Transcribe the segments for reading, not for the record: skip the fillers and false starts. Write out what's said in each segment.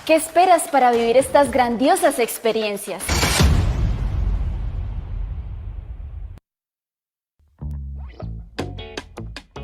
¿Qué esperas para vivir estas grandiosas experiencias?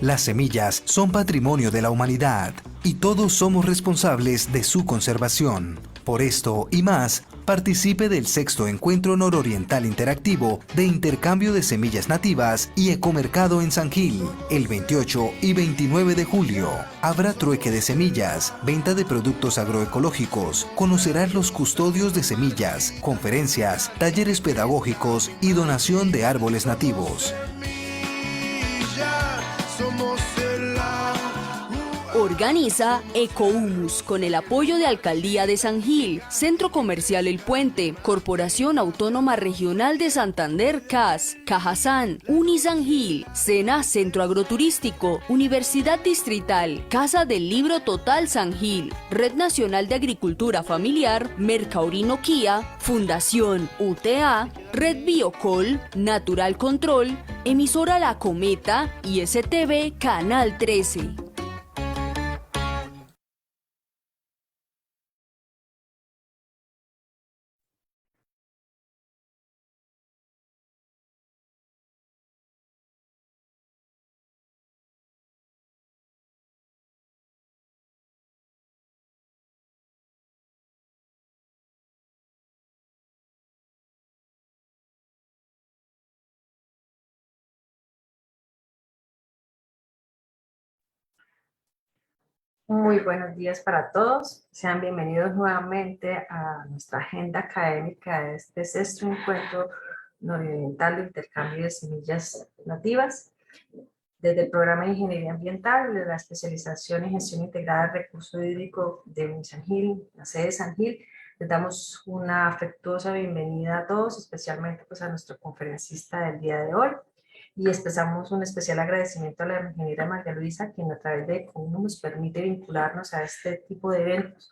Las semillas son patrimonio de la humanidad y todos somos responsables de su conservación. Por esto y más, participe del sexto encuentro nororiental interactivo de intercambio de semillas nativas y ecomercado en San Gil, el 28 y 29 de julio. Habrá trueque de semillas, venta de productos agroecológicos, conocerás los custodios de semillas, conferencias, talleres pedagógicos y donación de árboles nativos. Organiza Ecohumus con el apoyo de Alcaldía de San Gil, Centro Comercial El Puente, Corporación Autónoma Regional de Santander CAS, Cajazán, Unisan Gil, Sena Centro Agroturístico, Universidad Distrital, Casa del Libro Total San Gil, Red Nacional de Agricultura Familiar, Mercaurino Kia, Fundación UTA, Red Biocol, Natural Control, Emisora La Cometa y STV Canal 13. Muy buenos días para todos. Sean bienvenidos nuevamente a nuestra agenda académica de este sexto encuentro nororiental de intercambio de semillas nativas. Desde el programa de Ingeniería Ambiental, de la especialización en Gestión Integrada del Recurso Hídrico de San Gil, la sede de San Gil, les damos una afectuosa bienvenida a todos, especialmente pues, a nuestro conferencista del día de hoy. Y expresamos un especial agradecimiento a la ingeniera María Luisa, quien a través de ECOUNO nos permite vincularnos a este tipo de eventos,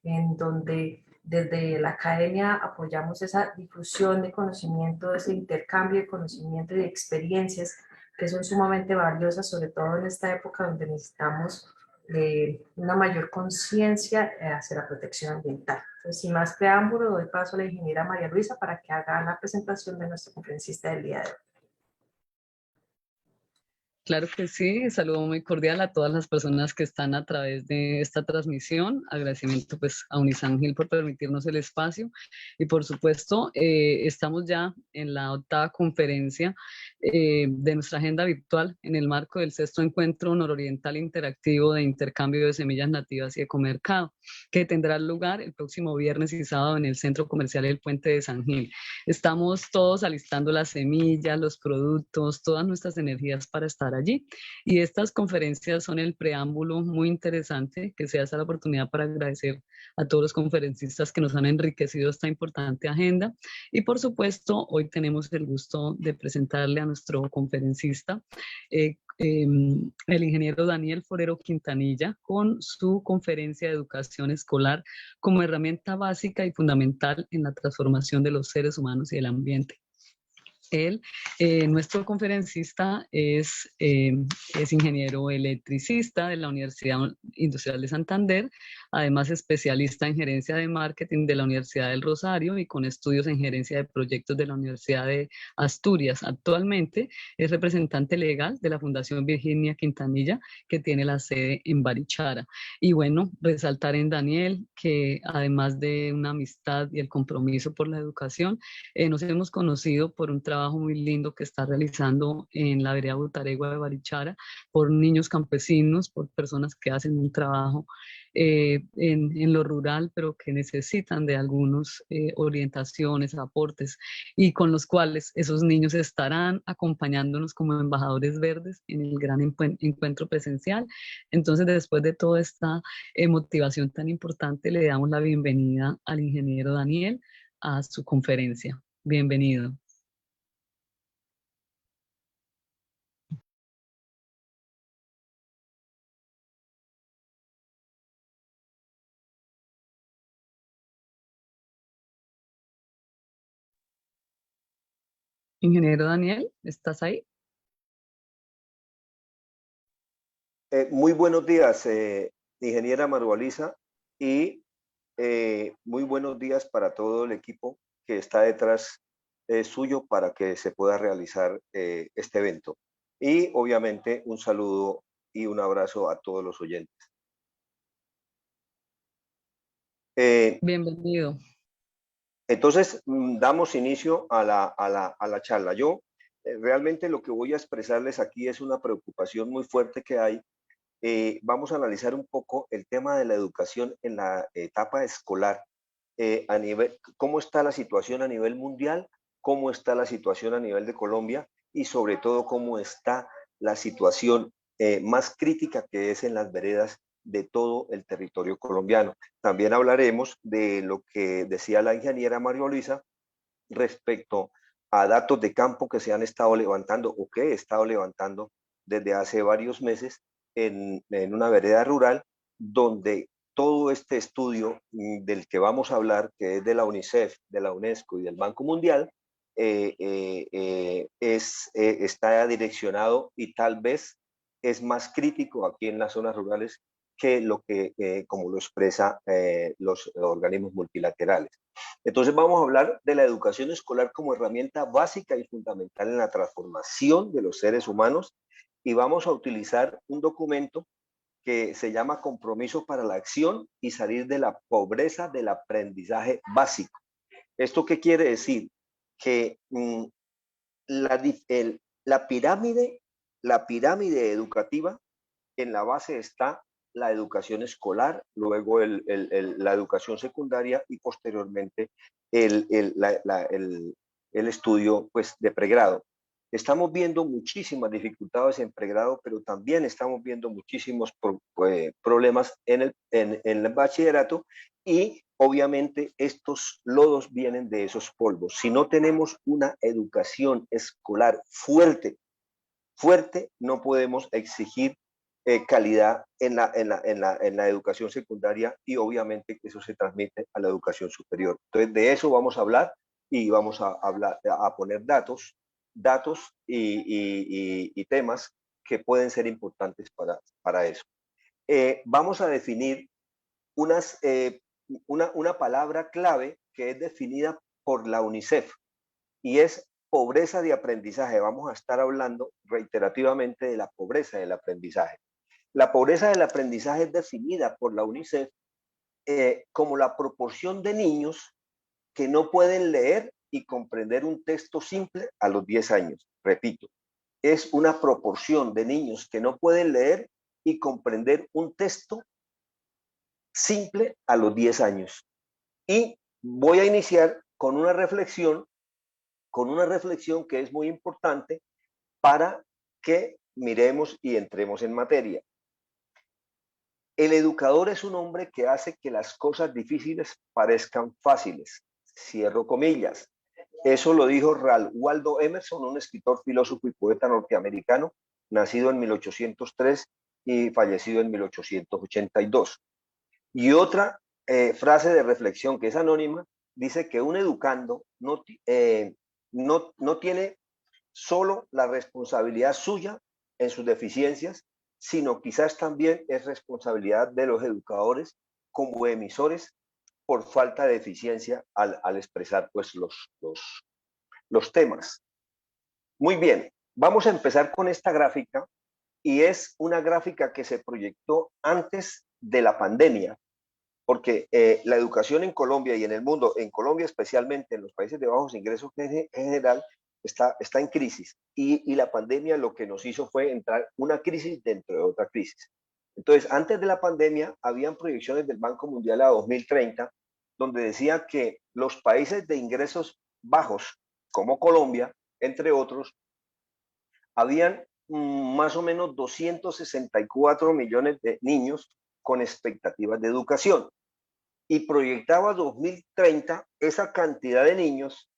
en donde desde la academia apoyamos esa difusión de conocimiento, ese intercambio de conocimiento y de experiencias que son sumamente valiosas, sobre todo en esta época donde necesitamos una mayor conciencia hacia la protección ambiental. Entonces, sin más preámbulo, doy paso a la ingeniera María Luisa para que haga la presentación de nuestro conferencista del día de hoy. Claro que sí, saludo muy cordial a todas las personas que están a través de esta transmisión. Agradecimiento pues a Unisan Gil por permitirnos el espacio y por supuesto estamos ya en la octava conferencia de nuestra agenda virtual en el marco del sexto encuentro nororiental interactivo de intercambio de semillas nativas y ecomercado, que tendrá lugar el próximo viernes y sábado en el Centro Comercial El Puente de San Gil. Estamos todos alistando las semillas, los productos, todas nuestras energías para estar allí. Y estas conferencias son el preámbulo muy interesante que se hace la oportunidad para agradecer a todos los conferencistas que nos han enriquecido esta importante agenda. Y por supuesto, hoy tenemos el gusto de presentarle a nuestro conferencista, el ingeniero Daniel Forero Quintanilla, con su conferencia de educación escolar como herramienta básica y fundamental en la transformación de los seres humanos y el ambiente. Él, nuestro conferencista, es ingeniero electricista de la Universidad Industrial de Santander, además especialista en gerencia de marketing de la Universidad del Rosario y con estudios en gerencia de proyectos de la Universidad de Asturias. Actualmente es representante legal de la Fundación Virginia Quintanilla, que tiene la sede en Barichara. Y bueno, resaltar en Daniel que además de una amistad y el compromiso por la educación, nos hemos conocido por un trabajo muy lindo que está realizando en la vereda Butaregua de Barichara por niños campesinos, por personas que hacen un trabajo en lo rural, pero que necesitan de algunas orientaciones, aportes, y con los cuales esos niños estarán acompañándonos como embajadores verdes en el gran encuentro presencial. Entonces, después de toda esta motivación tan importante, le damos la bienvenida al ingeniero Daniel a su conferencia. Bienvenido. Ingeniero Daniel, ¿estás ahí? Muy buenos días, ingeniera Marualiza, y Muy buenos días para todo el equipo que está detrás suyo para que se pueda realizar este evento. Y obviamente un saludo y un abrazo a todos los oyentes. Bienvenido. Entonces, damos inicio a la charla. Yo realmente lo que voy a expresarles aquí es una preocupación muy fuerte que hay. Vamos a analizar un poco el tema de la educación en la etapa escolar, a nivel, cómo está la situación a nivel mundial, cómo está la situación a nivel de Colombia y sobre todo cómo está la situación más crítica que es en las veredas de todo el territorio colombiano. También hablaremos de lo que decía la ingeniera María Luisa respecto a datos de campo que se han estado levantando o que he estado levantando desde hace varios meses en una vereda rural donde todo este estudio del que vamos a hablar, que es de la UNICEF, de la UNESCO y del Banco Mundial, está direccionado y tal vez es más crítico aquí en las zonas rurales que lo que, como lo expresa los organismos multilaterales. Entonces vamos a hablar de la educación escolar como herramienta básica y fundamental en la transformación de los seres humanos y vamos a utilizar un documento que se llama Compromiso para la Acción y Salir de la Pobreza del Aprendizaje Básico. ¿Esto qué quiere decir? Que la pirámide educativa, en la base está la educación escolar, luego la educación secundaria y posteriormente el estudio pues, de pregrado. Estamos viendo muchísimas dificultades en pregrado, pero también estamos viendo muchísimos problemas en el bachillerato y obviamente estos lodos vienen de esos polvos. Si no tenemos una educación escolar fuerte, no podemos exigir calidad en la educación secundaria y obviamente eso se transmite a la educación superior. Entonces de eso vamos a hablar y vamos a poner datos y temas que pueden ser importantes para eso. Vamos a definir una palabra clave que es definida por la UNICEF y es pobreza de aprendizaje. Vamos a estar hablando reiterativamente de la pobreza del aprendizaje. La pobreza del aprendizaje es definida por la UNICEF como la proporción de niños que no pueden leer y comprender un texto simple a los 10 años. Repito, es una proporción de niños que no pueden leer y comprender un texto simple a los 10 años. Y voy a iniciar con una reflexión que es muy importante para que miremos y entremos en materia. El educador es un hombre que hace que las cosas difíciles parezcan fáciles. Cierro comillas. Eso lo dijo Ralph Waldo Emerson, un escritor, filósofo y poeta norteamericano, nacido en 1803 y fallecido en 1882. Y otra frase de reflexión que es anónima, dice que un educando no tiene solo la responsabilidad suya en sus deficiencias, sino quizás también es responsabilidad de los educadores como emisores por falta de eficiencia al expresar pues, los temas. Muy bien, vamos a empezar con esta gráfica y es una gráfica que se proyectó antes de la pandemia, porque la educación en Colombia y en el mundo, en Colombia especialmente, en los países de bajos ingresos en general, está en crisis y la pandemia lo que nos hizo fue entrar una crisis dentro de otra crisis. Entonces, antes de la pandemia, habían proyecciones del Banco Mundial a 2030, donde decía que los países de ingresos bajos, como Colombia, entre otros, habían más o menos 264 millones de niños con expectativas de educación. Y proyectaba 2030 esa cantidad de niños.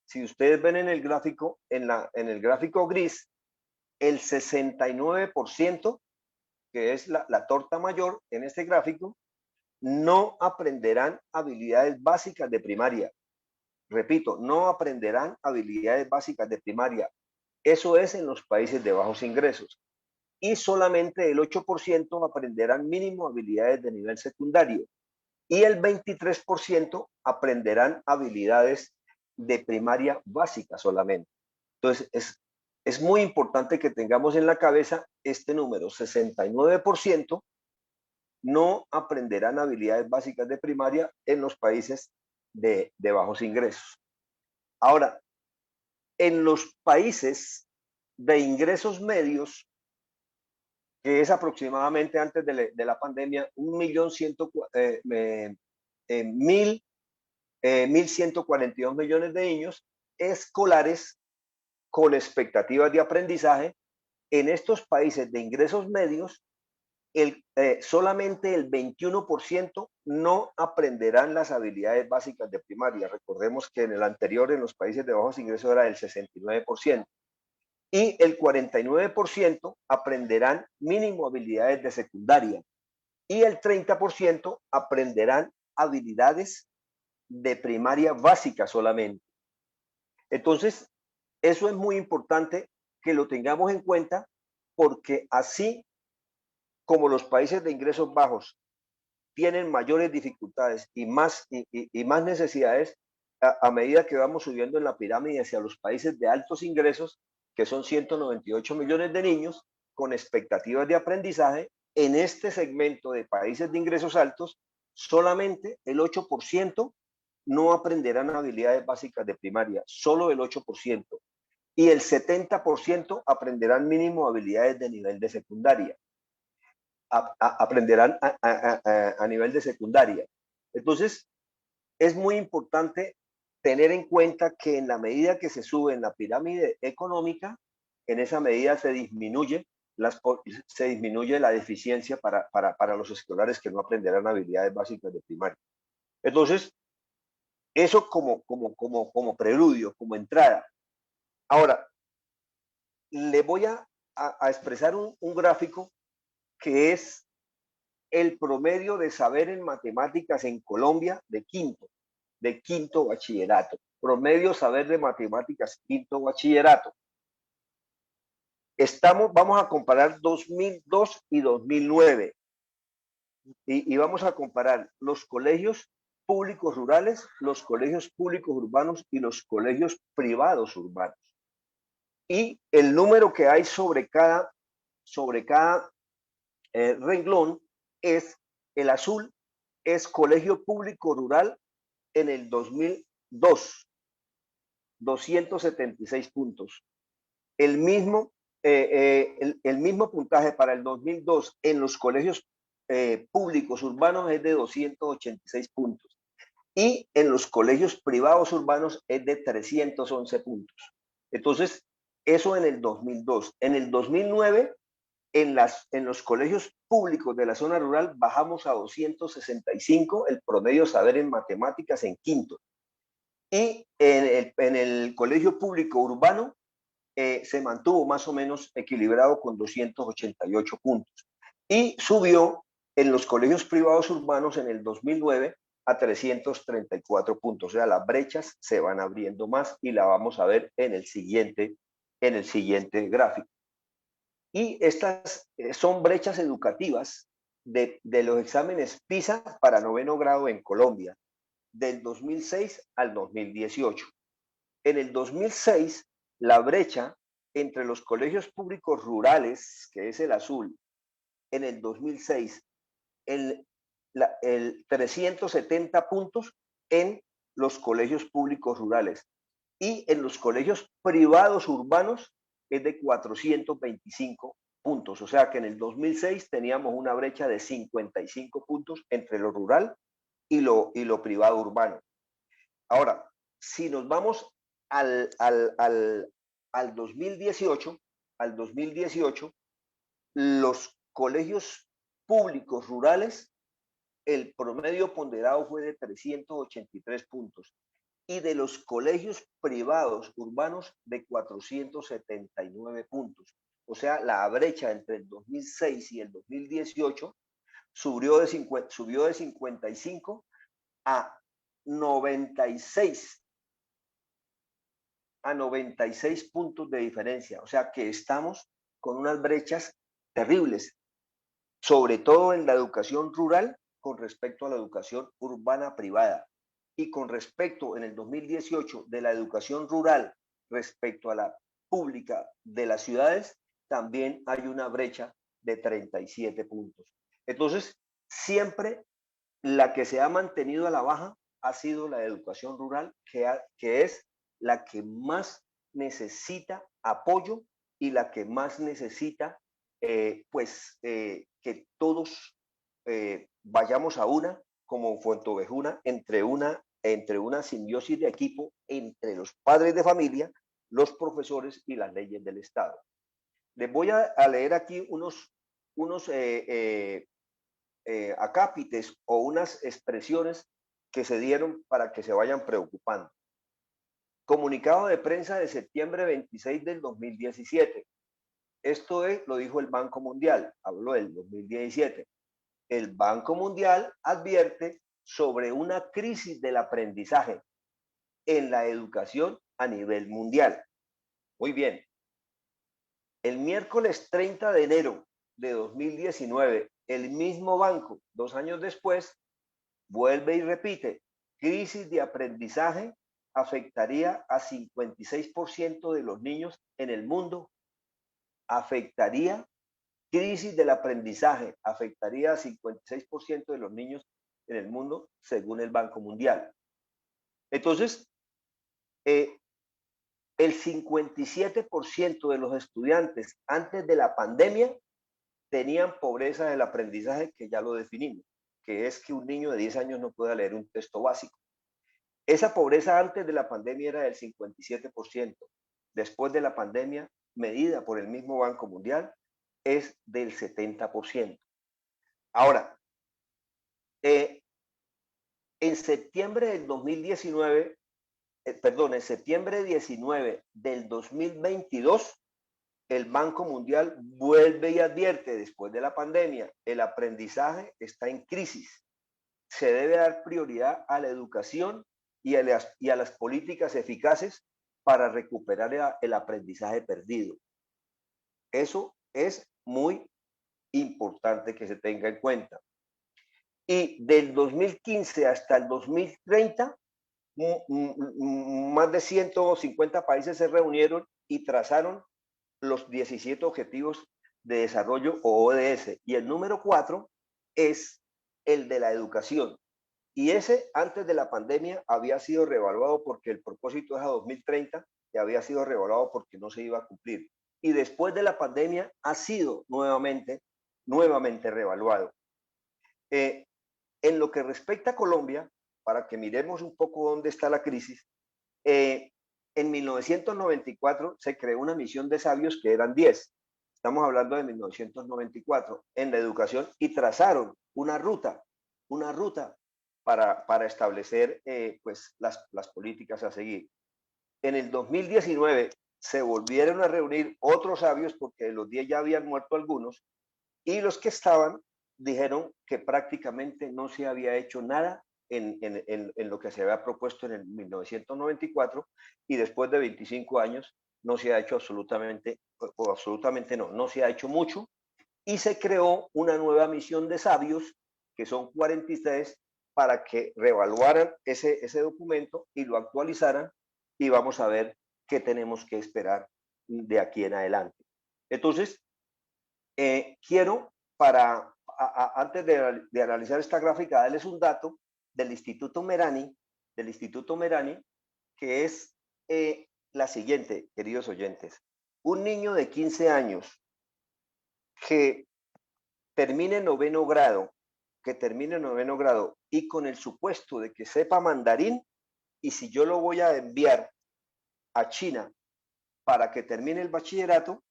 Si ustedes ven en el gráfico, en el gráfico gris, el 69%, que es la torta mayor en este gráfico, no aprenderán habilidades básicas de primaria. Repito, no aprenderán habilidades básicas de primaria. Eso es en los países de bajos ingresos. Y solamente el 8% aprenderán mínimo habilidades de nivel secundario. y el 23% aprenderán habilidades de primaria básica solamente. Entonces, es muy importante que tengamos en la cabeza este número: 69% no aprenderán habilidades básicas de primaria en los países de bajos ingresos. Ahora, en los países de ingresos medios, que es aproximadamente antes de la pandemia, 1.142 millones de niños escolares con expectativas de aprendizaje. En estos países de ingresos medios, solamente el 21% no aprenderán las habilidades básicas de primaria. Recordemos que en el anterior, en los países de bajos ingresos, era el 69%. Y el 49% aprenderán mínimo habilidades de secundaria. Y el 30% aprenderán habilidades de primaria básica solamente. Entonces, eso es muy importante que lo tengamos en cuenta, porque así como los países de ingresos bajos tienen mayores dificultades y más necesidades, a medida que vamos subiendo en la pirámide hacia los países de altos ingresos, que son 198 millones de niños con expectativas de aprendizaje, en este segmento de países de ingresos altos, solamente el 8% no aprenderán habilidades básicas de primaria, solo el 8%. Y el 70% aprenderán mínimo habilidades de nivel de secundaria. Aprenderán a nivel de secundaria. Entonces, es muy importante tener en cuenta que en la medida que se sube en la pirámide económica, en esa medida se disminuye la deficiencia para los escolares que no aprenderán habilidades básicas de primaria. Entonces, eso como preludio, como entrada. Ahora, le voy a expresar un gráfico que es el promedio de saber en matemáticas en Colombia de quinto bachillerato. Promedio saber de matemáticas quinto bachillerato. Vamos a comparar 2002 y 2009 y vamos a comparar los colegios públicos rurales, los colegios públicos urbanos y los colegios privados urbanos. Y el número que hay sobre cada renglón es: el azul es colegio público rural en el 2002, 276 puntos. El mismo puntaje para el 2002 en los colegios públicos urbanos es de 286 puntos. Y en los colegios privados urbanos es de 311 puntos. Entonces, eso en el 2002. En el 2009, en los colegios públicos de la zona rural bajamos a 265 el promedio saber en matemáticas en quinto. Y en el colegio público urbano se mantuvo más o menos equilibrado con 288 puntos. Y subió en los colegios privados urbanos en el 2009 a 334 puntos. O sea, las brechas se van abriendo más y la vamos a ver en el siguiente gráfico. Y estas son brechas educativas de los exámenes PISA para noveno grado en Colombia, del 2006 al 2018. En el 2006, la brecha entre los colegios públicos rurales, que es el azul, en el 2006, el 370 puntos en los colegios públicos rurales. Y en los colegios privados urbanos es de 425 puntos. O sea que en el 2006 teníamos una brecha de 55 puntos entre lo rural y lo privado urbano. Ahora, si nos vamos al 2018, los colegios públicos rurales, el promedio ponderado fue de 383 puntos. Y de los colegios privados urbanos de 479 puntos. O sea, la brecha entre el 2006 y el 2018 subió de 55 a 96 puntos de diferencia. O sea que estamos con unas brechas terribles, sobre todo en la educación rural con respecto a la educación urbana privada y con respecto en el 2018 de la educación rural respecto a la pública de las ciudades, también hay una brecha de 37 puntos. Entonces, siempre la que se ha mantenido a la baja ha sido la educación rural, que es la que más necesita apoyo y la que más necesita, que todos vayamos a una, como Fuentovejuna, entre una simbiosis de equipo entre los padres de familia, los profesores y las leyes del Estado. Les voy a leer aquí unos acápites o unas expresiones que se dieron para que se vayan preocupando. Comunicado de prensa de septiembre 26 del 2017. Esto lo dijo el Banco Mundial, habló del 2017. El Banco Mundial advierte sobre una crisis del aprendizaje en la educación a nivel mundial. Muy bien. El miércoles 30 de enero de 2019, el mismo banco, 2 años después, vuelve y repite, crisis de aprendizaje afectaría a 56% de los niños en el mundo. Afectaría, crisis del aprendizaje afectaría a 56% de los niños en el mundo, según el Banco Mundial. Entonces, el 57% de los estudiantes antes de la pandemia tenían pobreza del aprendizaje, que ya lo definimos, que es que un niño de 10 años no pueda leer un texto básico. Esa pobreza antes de la pandemia era del 57%. Después de la pandemia, medida por el mismo Banco Mundial, es del 70%. Ahora, en septiembre del 2019, en septiembre 19 del 2022, el Banco Mundial vuelve y advierte, después de la pandemia, el aprendizaje está en crisis. Se debe dar prioridad a la educación y a las políticas eficaces para recuperar el aprendizaje perdido. Eso es muy importante que se tenga en cuenta. Y del 2015 hasta el 2030, más de 150 países se reunieron y trazaron los 17 Objetivos de Desarrollo o ODS. Y el número 4 es el de la educación. Y ese, antes de la pandemia, había sido reevaluado porque el propósito es a 2030 y había sido reevaluado porque no se iba a cumplir. Y después de la pandemia ha sido nuevamente reevaluado. En lo que respecta a Colombia, para que miremos un poco dónde está la crisis, en 1994 se creó una misión de sabios que eran 10. Estamos hablando de 1994 en la educación y trazaron una ruta para establecer las políticas a seguir. En el 2019 se volvieron a reunir otros sabios porque de los 10 ya habían muerto algunos y los que estaban dijeron que prácticamente no se había hecho nada en lo que se había propuesto en el 1994 y después de 25 años no se ha hecho no se ha hecho mucho y se creó una nueva misión de sabios que son 43 para que reevaluaran ese documento y lo actualizaran y vamos a ver qué tenemos que esperar de aquí en adelante. Entonces, quiero antes de analizar esta gráfica, darles un dato del Instituto Merani, que es la siguiente, queridos oyentes. Un niño de 15 años que termine noveno grado y con el supuesto de que sepa mandarín, y si yo lo voy a enviar a China para que termine el bachillerato,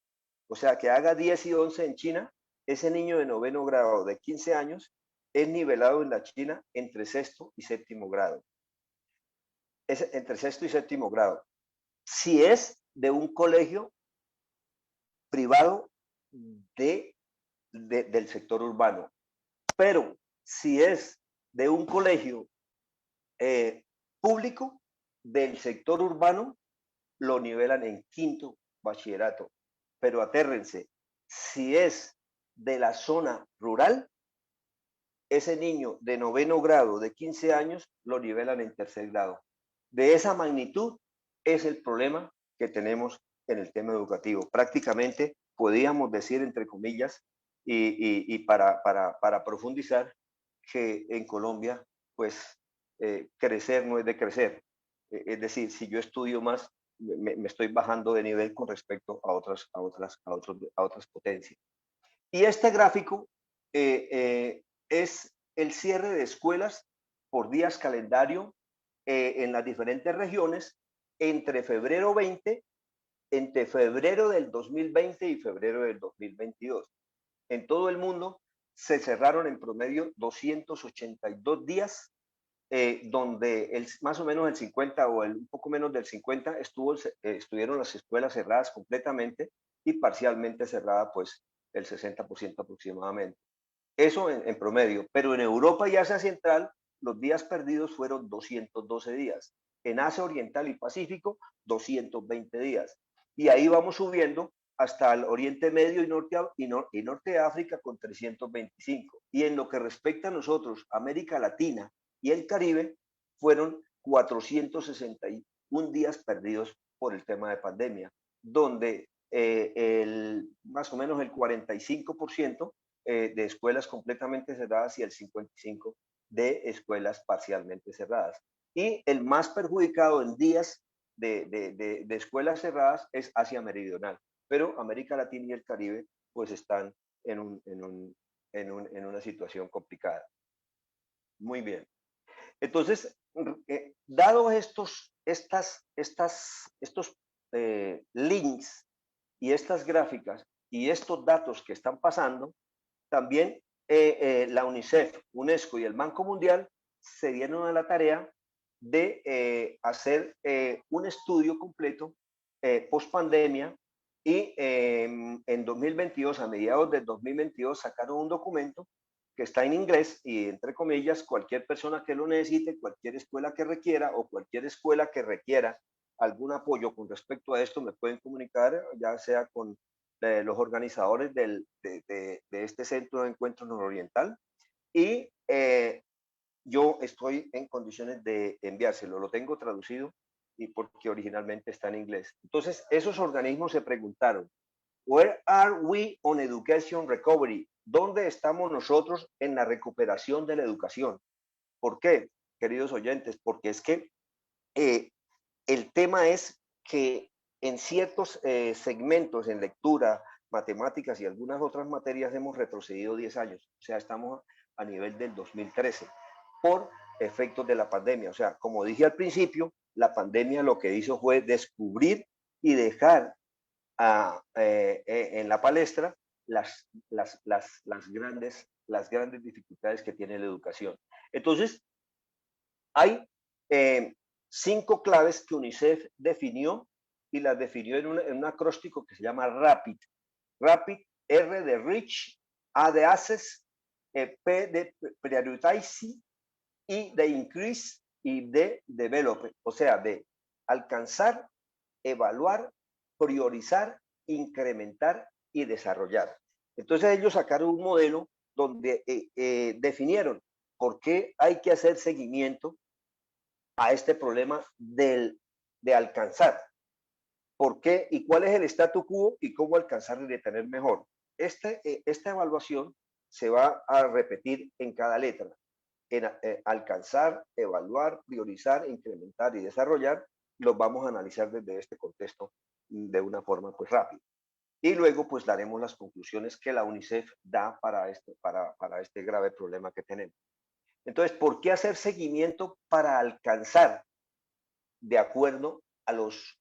o sea, que haga 10 y 11 en China, ese niño de noveno grado de 15 años es nivelado en la China entre sexto y séptimo grado. Es entre sexto y séptimo grado. Si es de un colegio privado del sector urbano, pero si es de un colegio público del sector urbano, lo nivelan en quinto bachillerato. Pero atérrense, si es de la zona rural, ese niño de 9º grado de 15 años lo nivelan en 3er grado. De esa magnitud es el problema que tenemos en el tema educativo. Prácticamente podríamos decir, entre comillas, y para profundizar, que en Colombia, pues, crecer no es de crecer. Es decir, si yo estudio más, me estoy bajando de nivel con respecto a otras potencias. Y este gráfico es el cierre de escuelas por días calendario en las diferentes regiones entre febrero del 2020 y febrero del 2022. En todo el mundo se cerraron en promedio 282 días, donde más o menos el 50 o un poco menos del 50 estuvieron las escuelas cerradas completamente y parcialmente cerradas pues el 60% aproximadamente. Eso en promedio, pero en Europa y Asia Central los días perdidos fueron 212 días. En Asia Oriental y Pacífico, 220 días. Y ahí vamos subiendo hasta el Oriente Medio y Norte de África con 325. Y en lo que respecta a nosotros, América Latina y el Caribe, fueron 461 días perdidos por el tema de pandemia, donde más o menos el 45% de escuelas completamente cerradas y el 55% de escuelas parcialmente cerradas. Y el más perjudicado en días de escuelas cerradas es Asia Meridional, pero América Latina y el Caribe pues están en una situación complicada. Muy bien. Entonces, dado estos links y estas gráficas y estos datos que están pasando, también la UNICEF, UNESCO y el Banco Mundial se dieron a la tarea de hacer un estudio completo post pandemia y en 2022, a mediados del 2022, sacaron un documento que está en inglés y, entre comillas, cualquier persona que lo necesite, cualquier escuela que requiera o cualquier escuela que requiera algún apoyo con respecto a esto, me pueden comunicar, ya sea con los organizadores de este centro de encuentro nororiental y yo estoy en condiciones de enviárselo, lo tengo traducido y porque originalmente está en inglés. Entonces, esos organismos se preguntaron, where are we on education recovery? ¿Dónde estamos nosotros en la recuperación de la educación? ¿Por qué, queridos oyentes? Porque es que el tema es que en ciertos segmentos, en lectura, matemáticas y algunas otras materias hemos retrocedido 10 años. O sea, estamos a nivel del 2013 por efectos de la pandemia. O sea, como dije al principio, la pandemia lo que hizo fue descubrir y dejar en la palestra las grandes dificultades que tiene la educación. Entonces, hay 5 claves que UNICEF definió y las definió en un acróstico que se llama RAPID. RAPID, R de Rich, A de Access, P de Prioritize, I de Increase y D de Develop, o sea, de alcanzar, evaluar, priorizar, incrementar y desarrollar. Entonces ellos sacaron un modelo donde definieron por qué hay que hacer seguimiento a este problema de alcanzar. ¿Por qué? ¿Y cuál es el statu quo y cómo alcanzar y detener mejor? Esta evaluación se va a repetir en cada letra. En alcanzar, evaluar, priorizar, incrementar y desarrollar, los vamos a analizar desde este contexto de una forma pues rápida. Y luego pues daremos las conclusiones que la UNICEF da para este grave problema que tenemos. Entonces, ¿por qué hacer seguimiento para alcanzar de acuerdo a los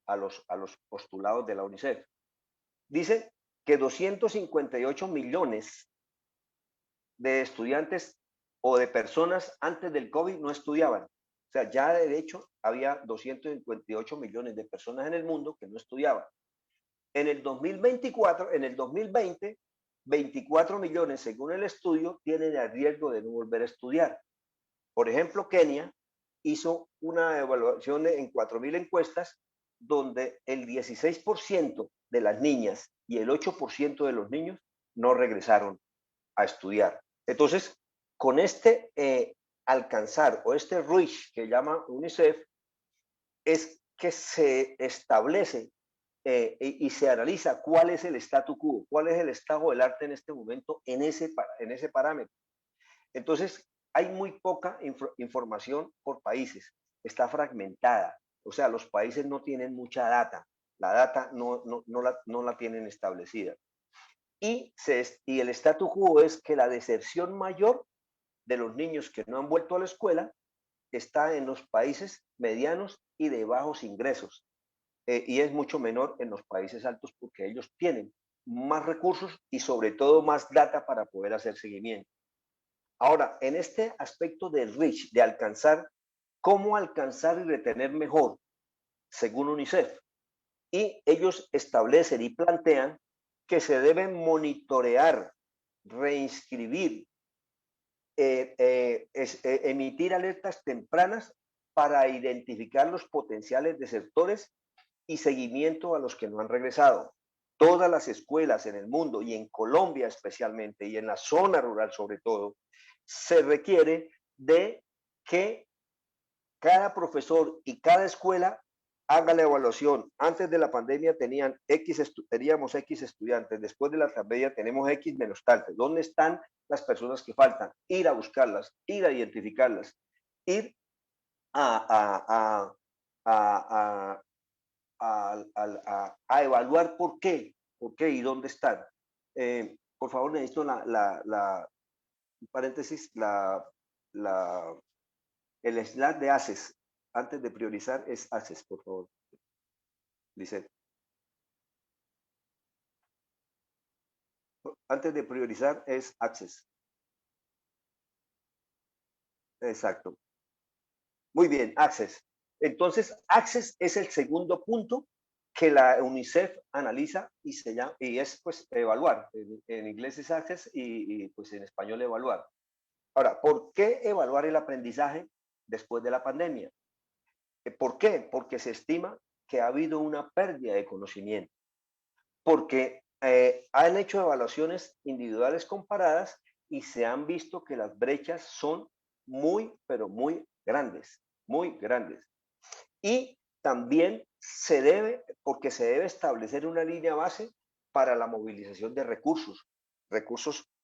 postulados de la UNICEF? Dice que 258 millones de estudiantes o de personas antes del COVID no estudiaban. O sea, ya de hecho había 258 millones de personas en el mundo que no estudiaban. En el 2020, 24 millones, según el estudio, tienen el riesgo de no volver a estudiar. Por ejemplo, Kenia hizo una evaluación en 4.000 encuestas donde el 16% de las niñas y el 8% de los niños no regresaron a estudiar. Entonces, Con este alcanzar o este reach que llama UNICEF es que se establece y se analiza cuál es el statu quo, cuál es el estado del arte en este momento en ese parámetro. Entonces, hay muy poca información por países, está fragmentada, o sea, los países no tienen mucha data, la data no la tienen establecida. Y el statu quo es que la deserción mayor de los niños que no han vuelto a la escuela está en los países medianos y de bajos ingresos, y es mucho menor en los países altos porque ellos tienen más recursos y sobre todo más data para poder hacer seguimiento. Ahora, en este aspecto del reach, de alcanzar, ¿cómo alcanzar y retener mejor? Según UNICEF. Y ellos establecen y plantean que se deben monitorear, reinscribir, emitir alertas tempranas para identificar los potenciales desertores y seguimiento a los que no han regresado. Todas las escuelas en el mundo y en Colombia especialmente y en la zona rural sobre todo, se requiere de que cada profesor y cada escuela haga la evaluación. Antes de la pandemia teníamos X estudiantes, después de la pandemia tenemos X menos tantos. ¿Dónde están las personas que faltan? Ir a buscarlas, ir a identificarlas, ir a evaluar por qué y dónde están. Por favor, necesito paréntesis, el slide de ACES. Antes de priorizar es ACES, por favor. Lisette. Antes de priorizar es ACES. Exacto. Muy bien, ACES. Entonces, ACES es el segundo punto que la UNICEF analiza y es pues evaluar. En inglés es ACES y pues en español evaluar. Ahora, ¿por qué evaluar el aprendizaje después de la pandemia? ¿Por qué? Porque se estima que ha habido una pérdida de conocimiento. Porque han hecho evaluaciones individuales comparadas y se han visto que las brechas son muy, pero muy grandes, muy grandes. Y también porque se debe establecer una línea base para la movilización de recursos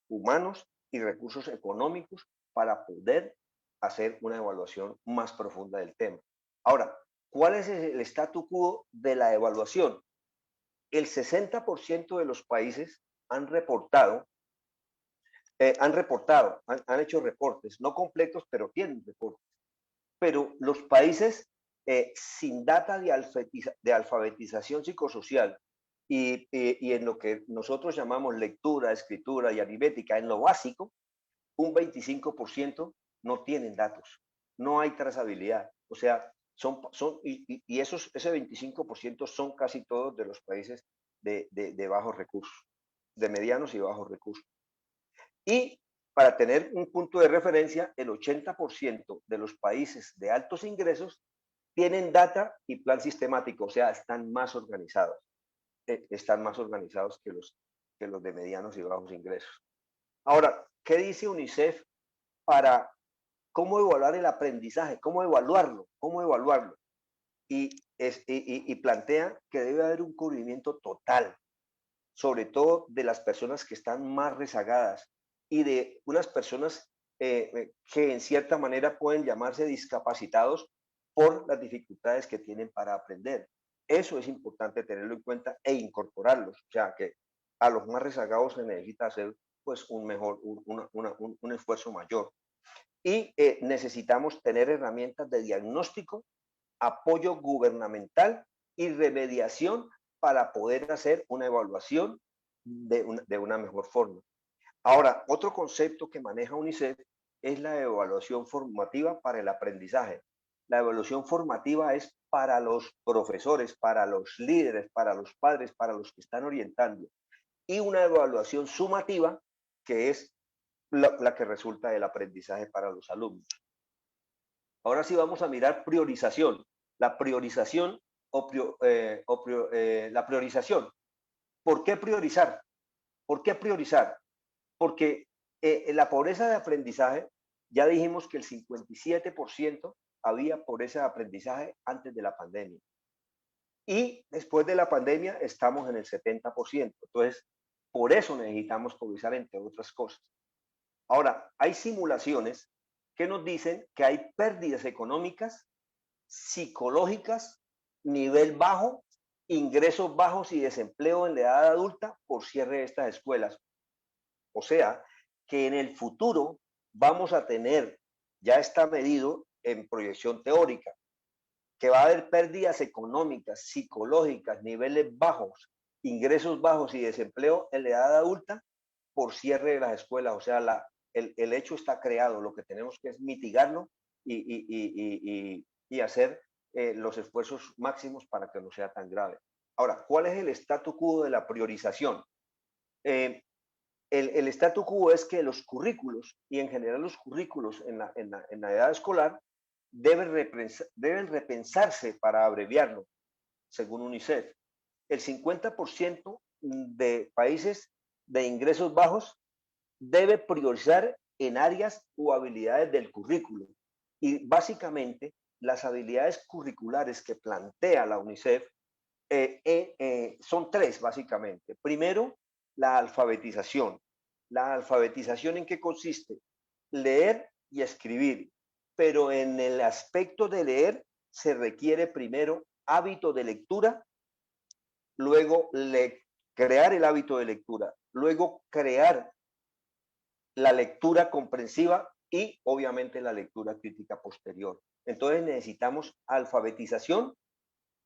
humanos y recursos económicos para poder hacer una evaluación más profunda del tema. Ahora, ¿cuál es el statu quo de la evaluación? El 60% de los países han hecho reportes, no completos, pero tienen reportes. Pero los países sin data de alfabetización psicosocial y en lo que nosotros llamamos lectura, escritura y aritmética, en lo básico, un 25% no tienen datos, no hay trazabilidad. O sea, ese 25% son casi todos de los países de bajos recursos, de medianos y bajos recursos. Y para tener un punto de referencia, el 80% de los países de altos ingresos tienen data y plan sistemático, o sea, están más organizados. Están más organizados que los de medianos y bajos ingresos. Ahora, ¿qué dice UNICEF para cómo evaluar el aprendizaje? ¿Cómo evaluarlo? Y plantea que debe haber un cubrimiento total, sobre todo de las personas que están más rezagadas y de unas personas que en cierta manera pueden llamarse discapacitados por las dificultades que tienen para aprender. Eso es importante tenerlo en cuenta e incorporarlos, o sea que a los más rezagados se necesita hacer pues un esfuerzo mayor. Y necesitamos tener herramientas de diagnóstico, apoyo gubernamental y remediación para poder hacer una evaluación de una mejor forma. Ahora, otro concepto que maneja UNICEF es la evaluación formativa para el aprendizaje. La evaluación formativa es para los profesores, para los líderes, para los padres, para los que están orientando. Y una evaluación sumativa que es la que resulta del aprendizaje para los alumnos. Ahora sí vamos a mirar priorización. La priorización la priorización. ¿Por qué priorizar? ¿Por qué priorizar? Porque En la pobreza de aprendizaje, ya dijimos que el 57% había pobreza de aprendizaje antes de la pandemia. Y después de la pandemia estamos en el 70%. Entonces, por eso necesitamos priorizar, entre otras cosas. Ahora, hay simulaciones que nos dicen que hay pérdidas económicas, psicológicas, nivel bajo, ingresos bajos y desempleo en la edad adulta por cierre de estas escuelas. O sea, que en el futuro vamos a tener, ya está medido en proyección teórica, que va a haber pérdidas económicas, psicológicas, niveles bajos, ingresos bajos y desempleo en la edad adulta por cierre de las escuelas. O sea, el hecho está creado, lo que tenemos que es mitigarlo y hacer los esfuerzos máximos para que no sea tan grave. Ahora, ¿cuál es el statu quo de la priorización? El statu quo es que los currículos, y en general los currículos en la edad escolar, deben repensarse para abreviarlo, según UNICEF. El 50% de países de ingresos bajos debe priorizar en áreas o habilidades del currículo. Y básicamente las habilidades curriculares que plantea la UNICEF son tres, básicamente. Primero, la alfabetización. ¿La alfabetización en qué consiste? Leer y escribir. Pero en el aspecto de leer se requiere primero hábito de lectura, luego crear el hábito de lectura, luego crear la lectura comprensiva y obviamente la lectura crítica posterior. Entonces necesitamos alfabetización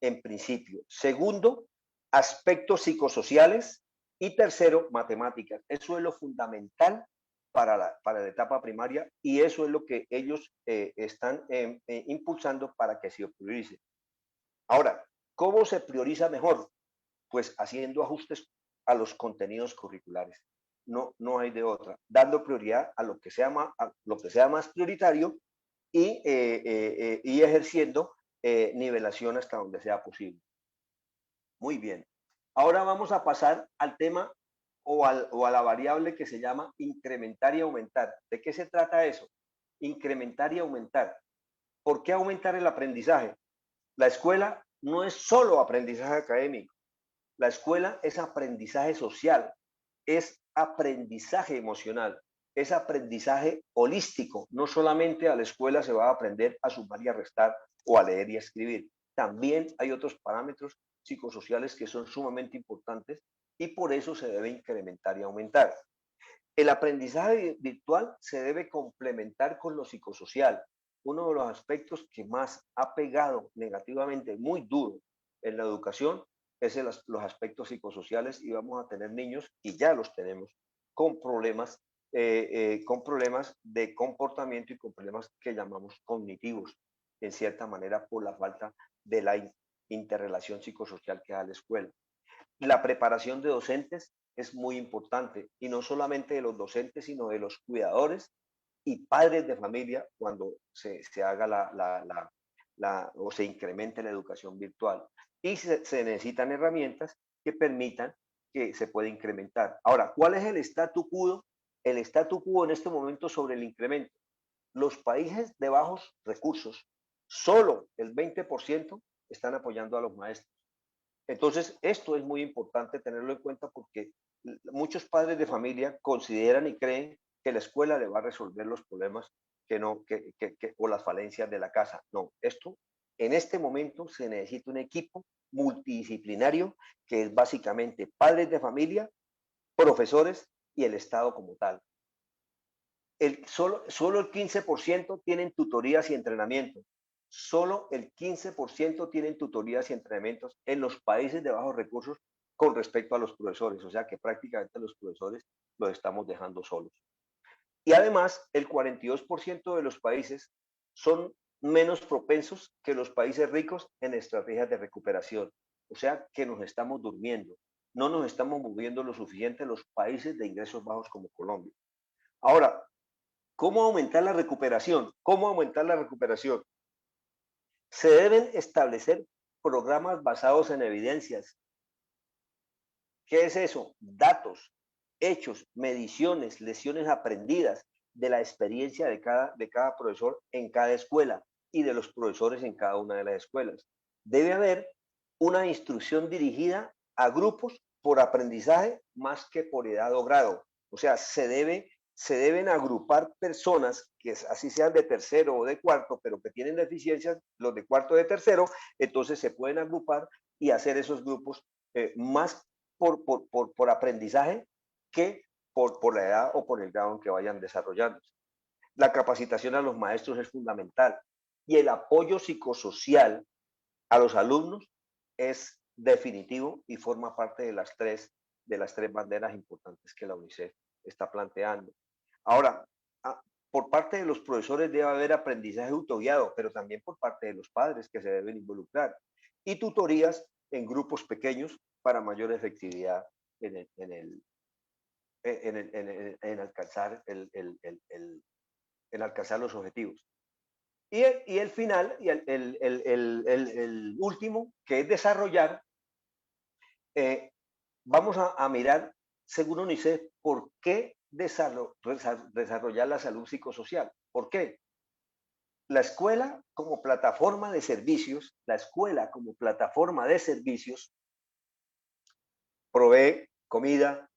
en principio. Segundo, aspectos psicosociales. Y tercero, matemáticas. Eso es lo fundamental para la etapa primaria y eso es lo que ellos están impulsando para que se priorice. Ahora, ¿cómo se prioriza mejor? Pues haciendo ajustes a los contenidos curriculares. No hay de otra. Dando prioridad a lo que sea más prioritario y ejerciendo nivelación hasta donde sea posible. Muy bien. Ahora vamos a pasar al tema o a la variable que se llama incrementar y aumentar. ¿De qué se trata eso? Incrementar y aumentar. ¿Por qué aumentar el aprendizaje? La escuela no es solo aprendizaje académico. La escuela es aprendizaje social, es aprendizaje emocional, es aprendizaje holístico. No solamente a la escuela se va a aprender a sumar y a restar o a leer y a escribir. También hay otros parámetros psicosociales que son sumamente importantes y por eso se debe incrementar y aumentar. El aprendizaje virtual se debe complementar con lo psicosocial. Uno de los aspectos que más ha pegado negativamente, muy duro en la educación, es los aspectos psicosociales y vamos a tener niños, y ya los tenemos, con problemas de comportamiento y con problemas que llamamos cognitivos, en cierta manera por la falta de la interrelación psicosocial que da la escuela. La preparación de docentes es muy importante y no solamente de los docentes, sino de los cuidadores y padres de familia cuando se haga o se incremente la educación virtual. Y se necesitan herramientas que permitan que se pueda incrementar. Ahora, ¿cuál es el statu quo? El statu quo en este momento sobre el incremento. Los países de bajos recursos, solo el 20% están apoyando a los maestros. Entonces, esto es muy importante tenerlo en cuenta porque muchos padres de familia consideran y creen que la escuela le va a resolver los problemas o las falencias de la casa. No, en este momento se necesita un equipo multidisciplinario que es básicamente padres de familia, profesores y el Estado como tal. Solo el 15% tienen tutorías y entrenamiento. Solo el 15% tienen tutorías y entrenamientos en los países de bajos recursos con respecto a los profesores. O sea que prácticamente los profesores los estamos dejando solos. Y además, el 42% de los países son menos propensos que los países ricos en estrategias de recuperación. O sea que nos estamos durmiendo. No nos estamos moviendo lo suficiente los países de ingresos bajos como Colombia. Ahora, ¿cómo aumentar la recuperación? ¿Cómo aumentar la recuperación? Se deben establecer programas basados en evidencias. ¿Qué es eso? Datos. hechos, mediciones, lecciones aprendidas de la experiencia de cada profesor en cada escuela y de los profesores en cada una de las escuelas. Debe haber una instrucción dirigida a grupos por aprendizaje más que por edad o grado. O sea, se deben agrupar personas que así sean de tercero o de cuarto, pero que tienen deficiencias, los de cuarto o de tercero, entonces se pueden agrupar y hacer esos grupos más por aprendizaje que por la edad o por el grado en que vayan desarrollándose. La capacitación a los maestros es fundamental y el apoyo psicosocial a los alumnos es definitivo y forma parte de las tres banderas importantes que la UNICEF está planteando. Ahora, por parte de los profesores debe haber aprendizaje autoguiado, pero también por parte de los padres que se deben involucrar y tutorías en grupos pequeños para mayor efectividad en alcanzar alcanzar los objetivos. Y el final, y el último, que es desarrollar, vamos a mirar, según UNICEF, por qué desarrollar la salud psicosocial. ¿Por qué? La escuela como plataforma de servicios, provee comida,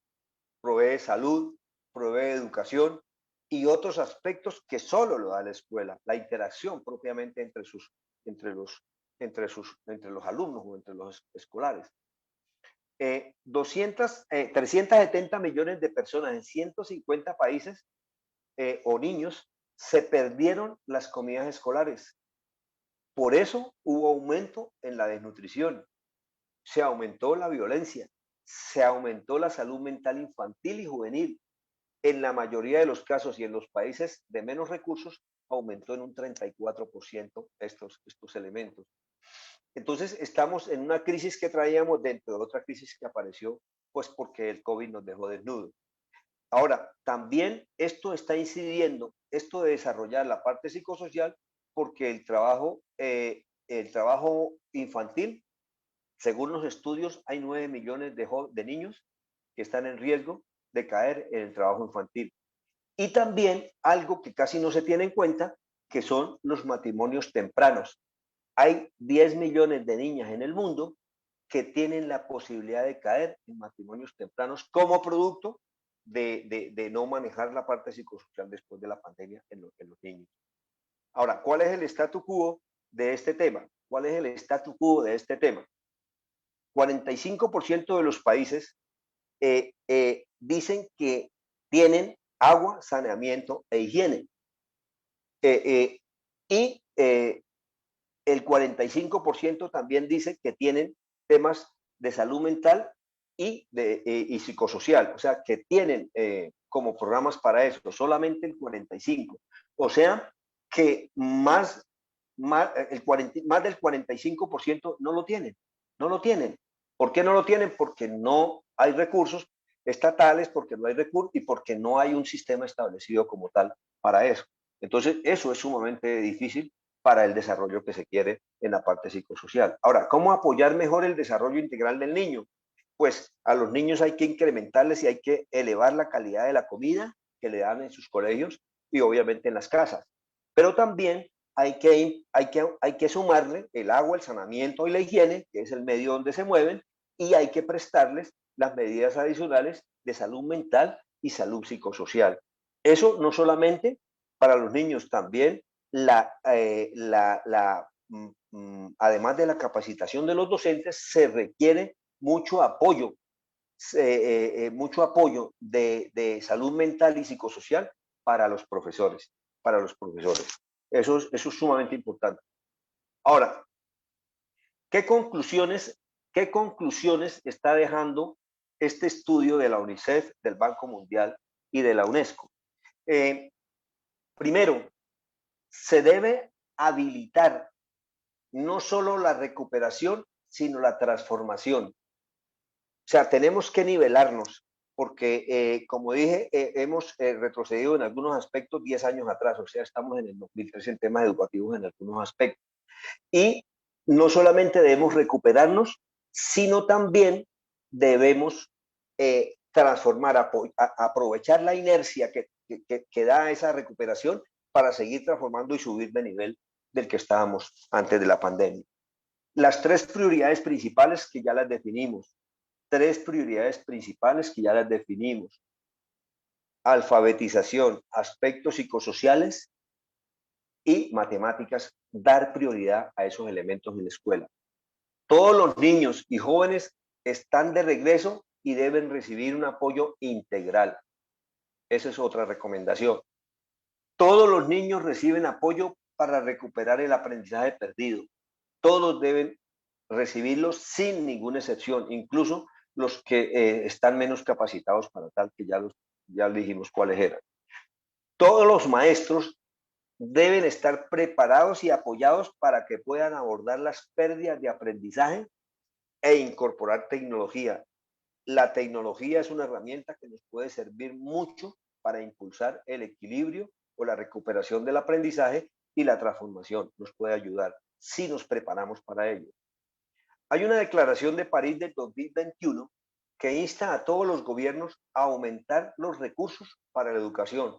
provee salud, provee educación y otros aspectos que solo lo da la escuela, la interacción propiamente entre los alumnos o entre los escolares. 370 millones de personas en 150 países o niños se perdieron las comidas escolares. Por eso hubo aumento en la desnutrición, se aumentó la violencia, se aumentó la salud mental infantil y juvenil. En la mayoría de los casos y en los países de menos recursos, aumentó en un 34% estos elementos. Entonces, estamos en una crisis que traíamos dentro de otra crisis que apareció, pues porque el COVID nos dejó desnudos. Ahora, también esto está incidiendo, esto de desarrollar la parte psicosocial, porque el trabajo infantil, según los estudios, hay 9 millones de niños que están en riesgo de caer en el trabajo infantil. Y también algo que casi no se tiene en cuenta, que son los matrimonios tempranos. Hay 10 millones de niñas en el mundo que tienen la posibilidad de caer en matrimonios tempranos como producto de no manejar la parte psicosocial después de la pandemia en los niños. Ahora, ¿cuál es el statu quo de este tema? 45% de los países dicen que tienen agua, saneamiento e higiene. Y el 45% también dice que tienen temas de salud mental y psicosocial, o sea, que tienen como programas para eso, solamente el 45%. O sea, que más del 45% no lo tienen. ¿Por qué no lo tienen? Porque no hay recursos estatales, porque no hay recursos y porque no hay un sistema establecido como tal para eso. Entonces, eso es sumamente difícil para el desarrollo que se quiere en la parte psicosocial. Ahora, ¿cómo apoyar mejor el desarrollo integral del niño? Pues a los niños hay que incrementarles y hay que elevar la calidad de la comida que le dan en sus colegios y obviamente en las casas. Pero también hay que sumarle el agua, el saneamiento y la higiene, que es el medio donde se mueven, y hay que prestarles las medidas adicionales de salud mental y salud psicosocial. Eso no solamente para los niños, también además de la capacitación de los docentes, se requiere mucho apoyo de salud mental y psicosocial para los profesores. Eso es sumamente importante. Ahora, ¿qué conclusiones está dejando este estudio de la UNICEF, del Banco Mundial y de la UNESCO? Primero, se debe habilitar no solo la recuperación, sino la transformación. O sea, tenemos que nivelarnos, porque como dije, hemos retrocedido en algunos aspectos 10 años atrás, o sea, estamos en el 2013 en temas educativos en algunos aspectos. Y no solamente debemos recuperarnos, sino también debemos transformar, aprovechar la inercia que da esa recuperación para seguir transformando y subir de nivel del que estábamos antes de la pandemia. Las tres prioridades principales que ya las definimos. Alfabetización, aspectos psicosociales y matemáticas, dar prioridad a esos elementos en la escuela. Todos los niños y jóvenes están de regreso y deben recibir un apoyo integral. Esa es otra recomendación. Todos los niños reciben apoyo para recuperar el aprendizaje perdido. Todos deben recibirlos sin ninguna excepción, incluso los que están menos capacitados para tal, que ya dijimos cuáles eran. Todos los maestros deben estar preparados y apoyados para que puedan abordar las pérdidas de aprendizaje e incorporar tecnología. La tecnología es una herramienta que nos puede servir mucho para impulsar el equilibrio o la recuperación del aprendizaje y la transformación. Nos puede ayudar si nos preparamos para ello. Hay una declaración de París del 2021 que insta a todos los gobiernos a aumentar los recursos para la educación.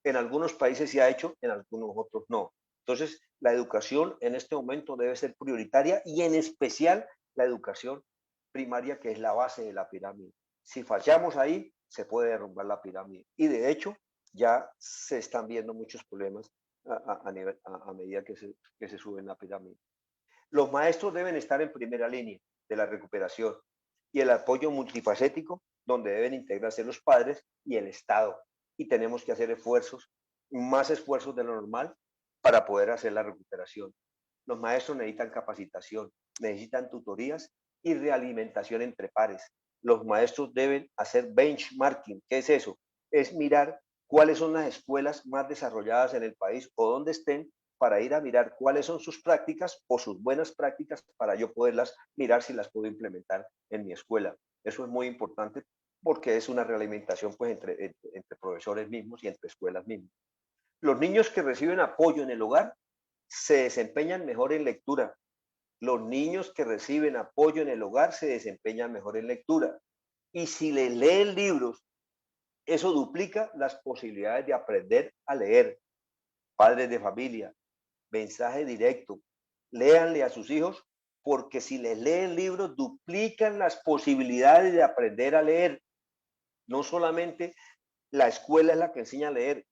En algunos países se ha hecho, en algunos otros no. Entonces, la educación en este momento debe ser prioritaria y en especial la educación primaria, que es la base de la pirámide. Si fallamos ahí, se puede derrumbar la pirámide. Y de hecho, ya se están viendo muchos problemas a medida que se sube en la pirámide. Los maestros deben estar en primera línea de la recuperación y el apoyo multifacético, donde deben integrarse los padres y el Estado. Y tenemos que hacer más esfuerzos de lo normal para poder hacer la recuperación. Los maestros necesitan capacitación, necesitan tutorías y realimentación entre pares. Los maestros deben hacer benchmarking. ¿Qué es eso? Es mirar cuáles son las escuelas más desarrolladas en el país o donde estén, para ir a mirar cuáles son sus prácticas o sus buenas prácticas para yo poderlas mirar si las puedo implementar en mi escuela. Eso es muy importante porque es una realimentación pues, entre profesores mismos y entre escuelas mismas. Los niños que reciben apoyo en el hogar se desempeñan mejor en lectura. Los niños que reciben apoyo en el hogar se desempeñan mejor en lectura. Y si les leen libros, eso duplica las posibilidades de aprender a leer. Padres de familia, mensaje directo, léanle a sus hijos, porque si les leen libros, duplican las posibilidades de aprender a leer. No solamente la escuela es la que enseña a leer,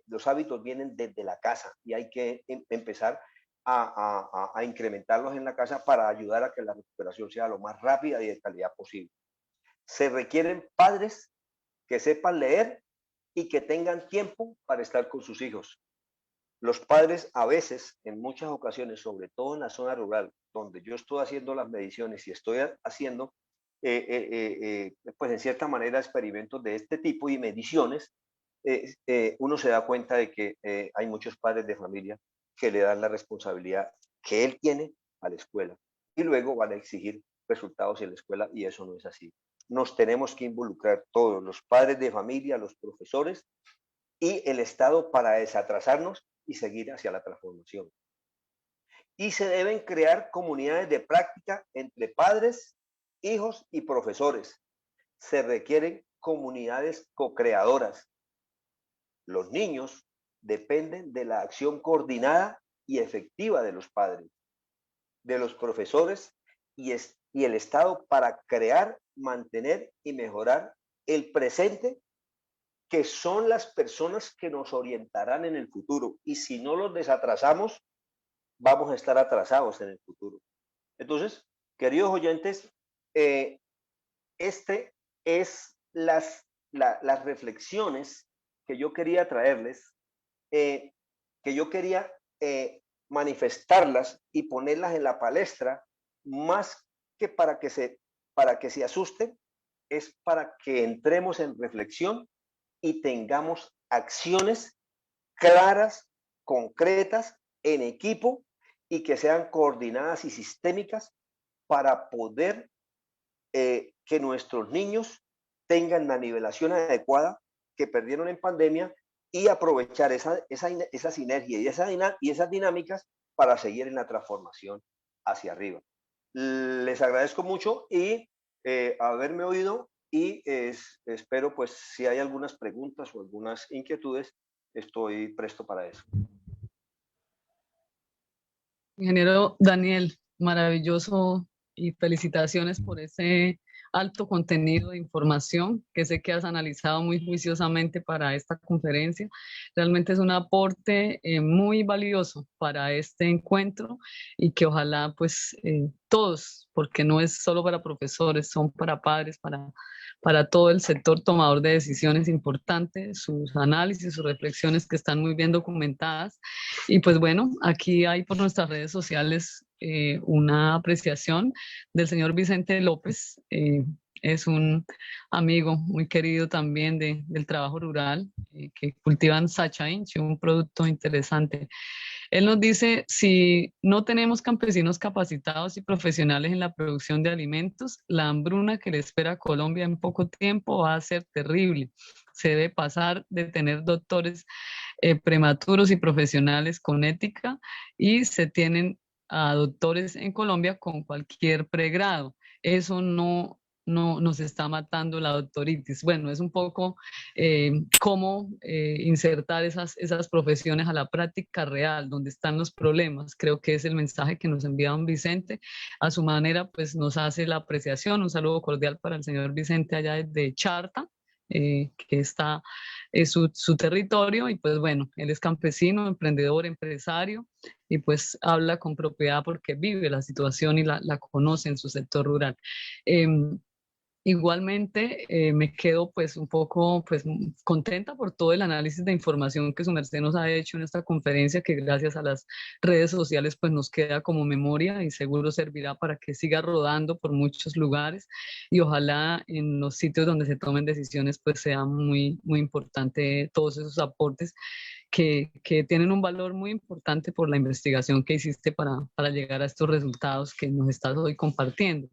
los hábitos vienen desde la casa y hay que empezar a incrementarlos en la casa para ayudar a que la recuperación sea lo más rápida y de calidad posible. Se requieren padres que sepan leer y que tengan tiempo para estar con sus hijos. Los padres a veces, en muchas ocasiones, sobre todo en la zona rural, donde yo estoy haciendo las mediciones y estoy haciendo, pues en cierta manera, experimentos de este tipo y mediciones, uno se da cuenta de que hay muchos padres de familia que le dan la responsabilidad que él tiene a la escuela y luego van a exigir resultados en la escuela y eso no es así. Nos tenemos que involucrar todos, los padres de familia, los profesores y el Estado para desatrasarnos y seguir hacia la transformación. Y se deben crear comunidades de práctica entre padres, hijos y profesores. Se requieren comunidades co-creadoras. Los niños dependen de la acción coordinada y efectiva de los padres, de los profesores y el Estado para crear, mantener y mejorar el presente, que son las personas que nos orientarán en el futuro. Y si no los desatrasamos, vamos a estar atrasados en el futuro. Entonces, queridos oyentes, este es las reflexiones que yo quería traerles, que yo quería manifestarlas y ponerlas en la palestra, más que para que se asusten, es para que entremos en reflexión y tengamos acciones claras, concretas, en equipo y que sean coordinadas y sistémicas para poder que nuestros niños tengan la nivelación adecuada que perdieron en pandemia y aprovechar esa sinergia y esas dinámicas para seguir en la transformación hacia arriba. Les agradezco mucho y haberme oído y espero, pues, si hay algunas preguntas o algunas inquietudes, estoy presto para eso. Ingeniero Daniel, maravilloso y felicitaciones por ese alto contenido de información que sé que has analizado muy juiciosamente para esta conferencia. Realmente es un aporte muy valioso para este encuentro y que ojalá pues todos, porque no es solo para profesores, son para padres, para todo el sector tomador de decisiones importantes, sus análisis, sus reflexiones que están muy bien documentadas. Y pues bueno, aquí hay por nuestras redes sociales una apreciación del señor Vicente López. Es un amigo muy querido también del trabajo rural, que cultivan Sacha Inchi, un producto interesante. Él nos dice, si no tenemos campesinos capacitados y profesionales en la producción de alimentos, la hambruna que le espera a Colombia en poco tiempo va a ser terrible. Se debe pasar de tener doctores prematuros y profesionales con ética y se tienen a doctores en Colombia con cualquier pregrado. Eso no nos está matando la doctoritis. Bueno, es un poco cómo insertar esas profesiones a la práctica real, donde están los problemas. Creo que es el mensaje que nos envía don Vicente. A su manera, pues nos hace la apreciación. Un saludo cordial para el señor Vicente allá desde Charta, que está su territorio, y pues bueno, él es campesino, emprendedor, empresario, y pues habla con propiedad porque vive la situación y la conoce en su sector rural. Igualmente, me quedo pues un poco pues contenta por todo el análisis de información que su merced nos ha hecho en esta conferencia, que gracias a las redes sociales pues nos queda como memoria y seguro servirá para que siga rodando por muchos lugares, y ojalá en los sitios donde se tomen decisiones pues sea muy importante todos esos aportes que tienen un valor muy importante por la investigación que hiciste para llegar a estos resultados que nos estás hoy compartiendo.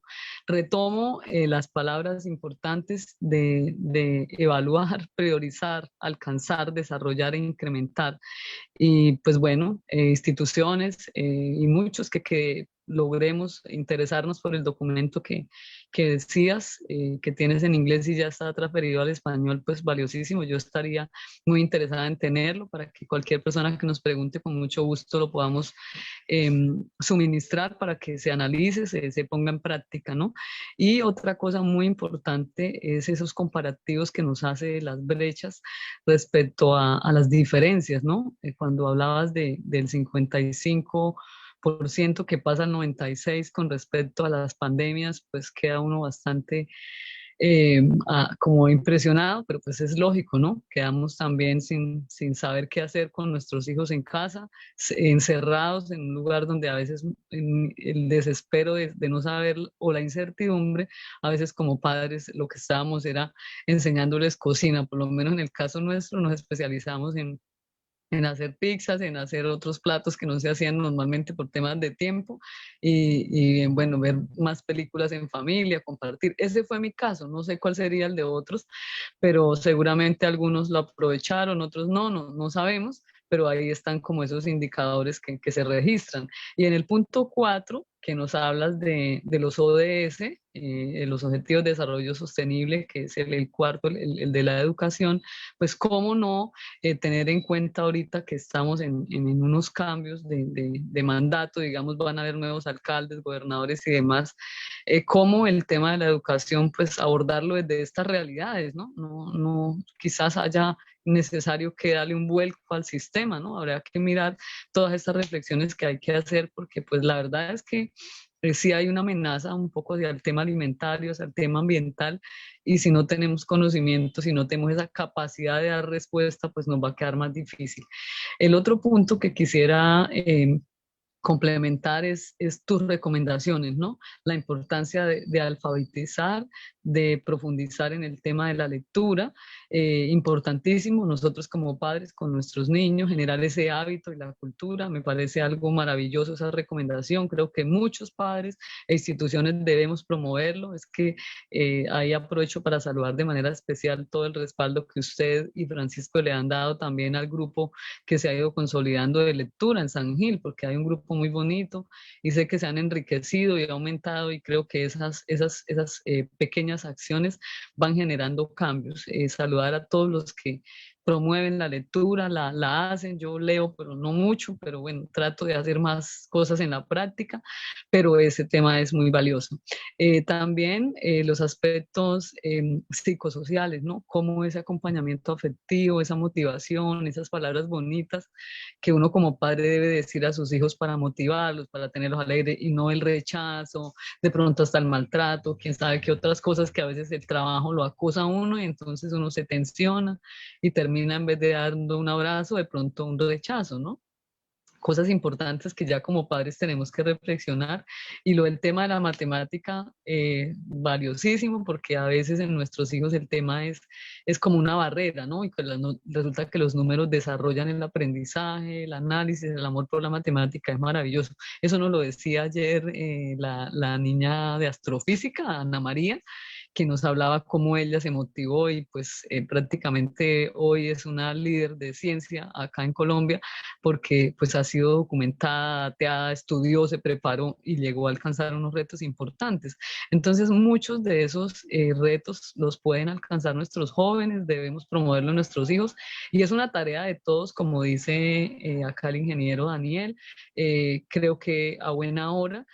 Retomo las palabras importantes de evaluar, priorizar, alcanzar, desarrollar e incrementar. Y pues bueno, instituciones y muchos que logremos interesarnos por el documento que decías, que tienes en inglés y ya está transferido al español, pues valiosísimo. Yo estaría muy interesada en tenerlo para que cualquier persona que nos pregunte con mucho gusto lo podamos suministrar para que se analice, se ponga en práctica, ¿no? Y otra cosa muy importante es esos comparativos que nos hace las brechas respecto a las diferencias, ¿no? Cuando hablabas del 55% que pasa al 96% con respecto a las pandemias, pues queda uno bastante como impresionado, pero pues es lógico, ¿no? Quedamos también sin saber qué hacer con nuestros hijos en casa, encerrados en un lugar donde a veces el desespero de no saber o la incertidumbre, a veces como padres lo que estábamos era enseñándoles cocina. Por lo menos en el caso nuestro nos especializamos en hacer pizzas, en hacer otros platos que no se hacían normalmente por temas de tiempo, y bueno, ver más películas en familia, compartir. Ese fue mi caso, no sé cuál sería el de otros, pero seguramente algunos lo aprovecharon, otros no sabemos, pero ahí están como esos indicadores que se registran. Y en el punto 4, que nos hablas de los ODS, los Objetivos de Desarrollo Sostenible, que es el cuarto, el de la educación, pues cómo no tener en cuenta ahorita que estamos en unos cambios de mandato, digamos, van a haber nuevos alcaldes, gobernadores y demás, cómo el tema de la educación, pues abordarlo desde estas realidades, ¿no? No, quizás haya necesario que darle un vuelco al sistema, ¿no? Habrá que mirar todas estas reflexiones que hay que hacer, porque pues la verdad es que sí hay una amenaza un poco al tema alimentario, al tema ambiental, y si no tenemos conocimiento, si no tenemos esa capacidad de dar respuesta, pues nos va a quedar más difícil. El otro punto que quisiera complementar es tus recomendaciones, ¿no? La importancia de alfabetizar, de profundizar en el tema de la lectura, importantísimo, nosotros como padres con nuestros niños, generar ese hábito y la cultura, me parece algo maravilloso esa recomendación, creo que muchos padres e instituciones debemos promoverlo, es que ahí aprovecho para saludar de manera especial todo el respaldo que usted y Francisco le han dado también al grupo que se ha ido consolidando de lectura en San Gil, porque hay un grupo grupo muy bonito y sé que se han enriquecido y aumentado y creo que esas pequeñas acciones van generando cambios. Saludar a todos los que promueven la lectura, la hacen, yo leo, pero no mucho, pero bueno, trato de hacer más cosas en la práctica, pero ese tema es muy valioso. También los aspectos psicosociales, ¿no? Cómo ese acompañamiento afectivo, esa motivación, esas palabras bonitas que uno como padre debe decir a sus hijos para motivarlos, para tenerlos alegres y no el rechazo, de pronto hasta el maltrato, quién sabe qué otras cosas que a veces el trabajo lo acosa a uno y entonces uno se tensiona y termina en vez de dando un abrazo, de pronto un rechazo, ¿no? Cosas importantes que ya como padres tenemos que reflexionar. Y lo del tema de la matemática, valiosísimo, porque a veces en nuestros hijos el tema es como una barrera, ¿no? Y que resulta que los números desarrollan el aprendizaje, el análisis, el amor por la matemática, es maravilloso. Eso nos lo decía ayer la niña de astrofísica, Ana María, que nos hablaba cómo ella se motivó y pues prácticamente hoy es una líder de ciencia acá en Colombia porque pues ha sido documentada, teada, estudió, se preparó y llegó a alcanzar unos retos importantes. Entonces muchos de esos retos los pueden alcanzar nuestros jóvenes, debemos promoverlo a nuestros hijos y es una tarea de todos, como dice acá el ingeniero Daniel, creo que a buena hora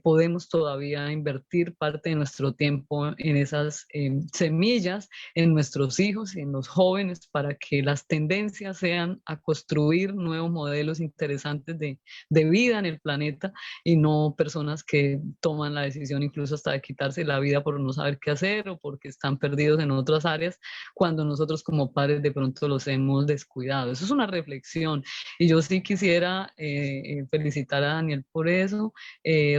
podemos todavía invertir parte de nuestro tiempo en esas semillas, en nuestros hijos y en los jóvenes para que las tendencias sean a construir nuevos modelos interesantes de vida en el planeta y no personas que toman la decisión incluso hasta de quitarse la vida por no saber qué hacer o porque están perdidos en otras áreas cuando nosotros como padres de pronto los hemos descuidado. Eso es una reflexión y yo sí quisiera felicitar a Daniel por eso,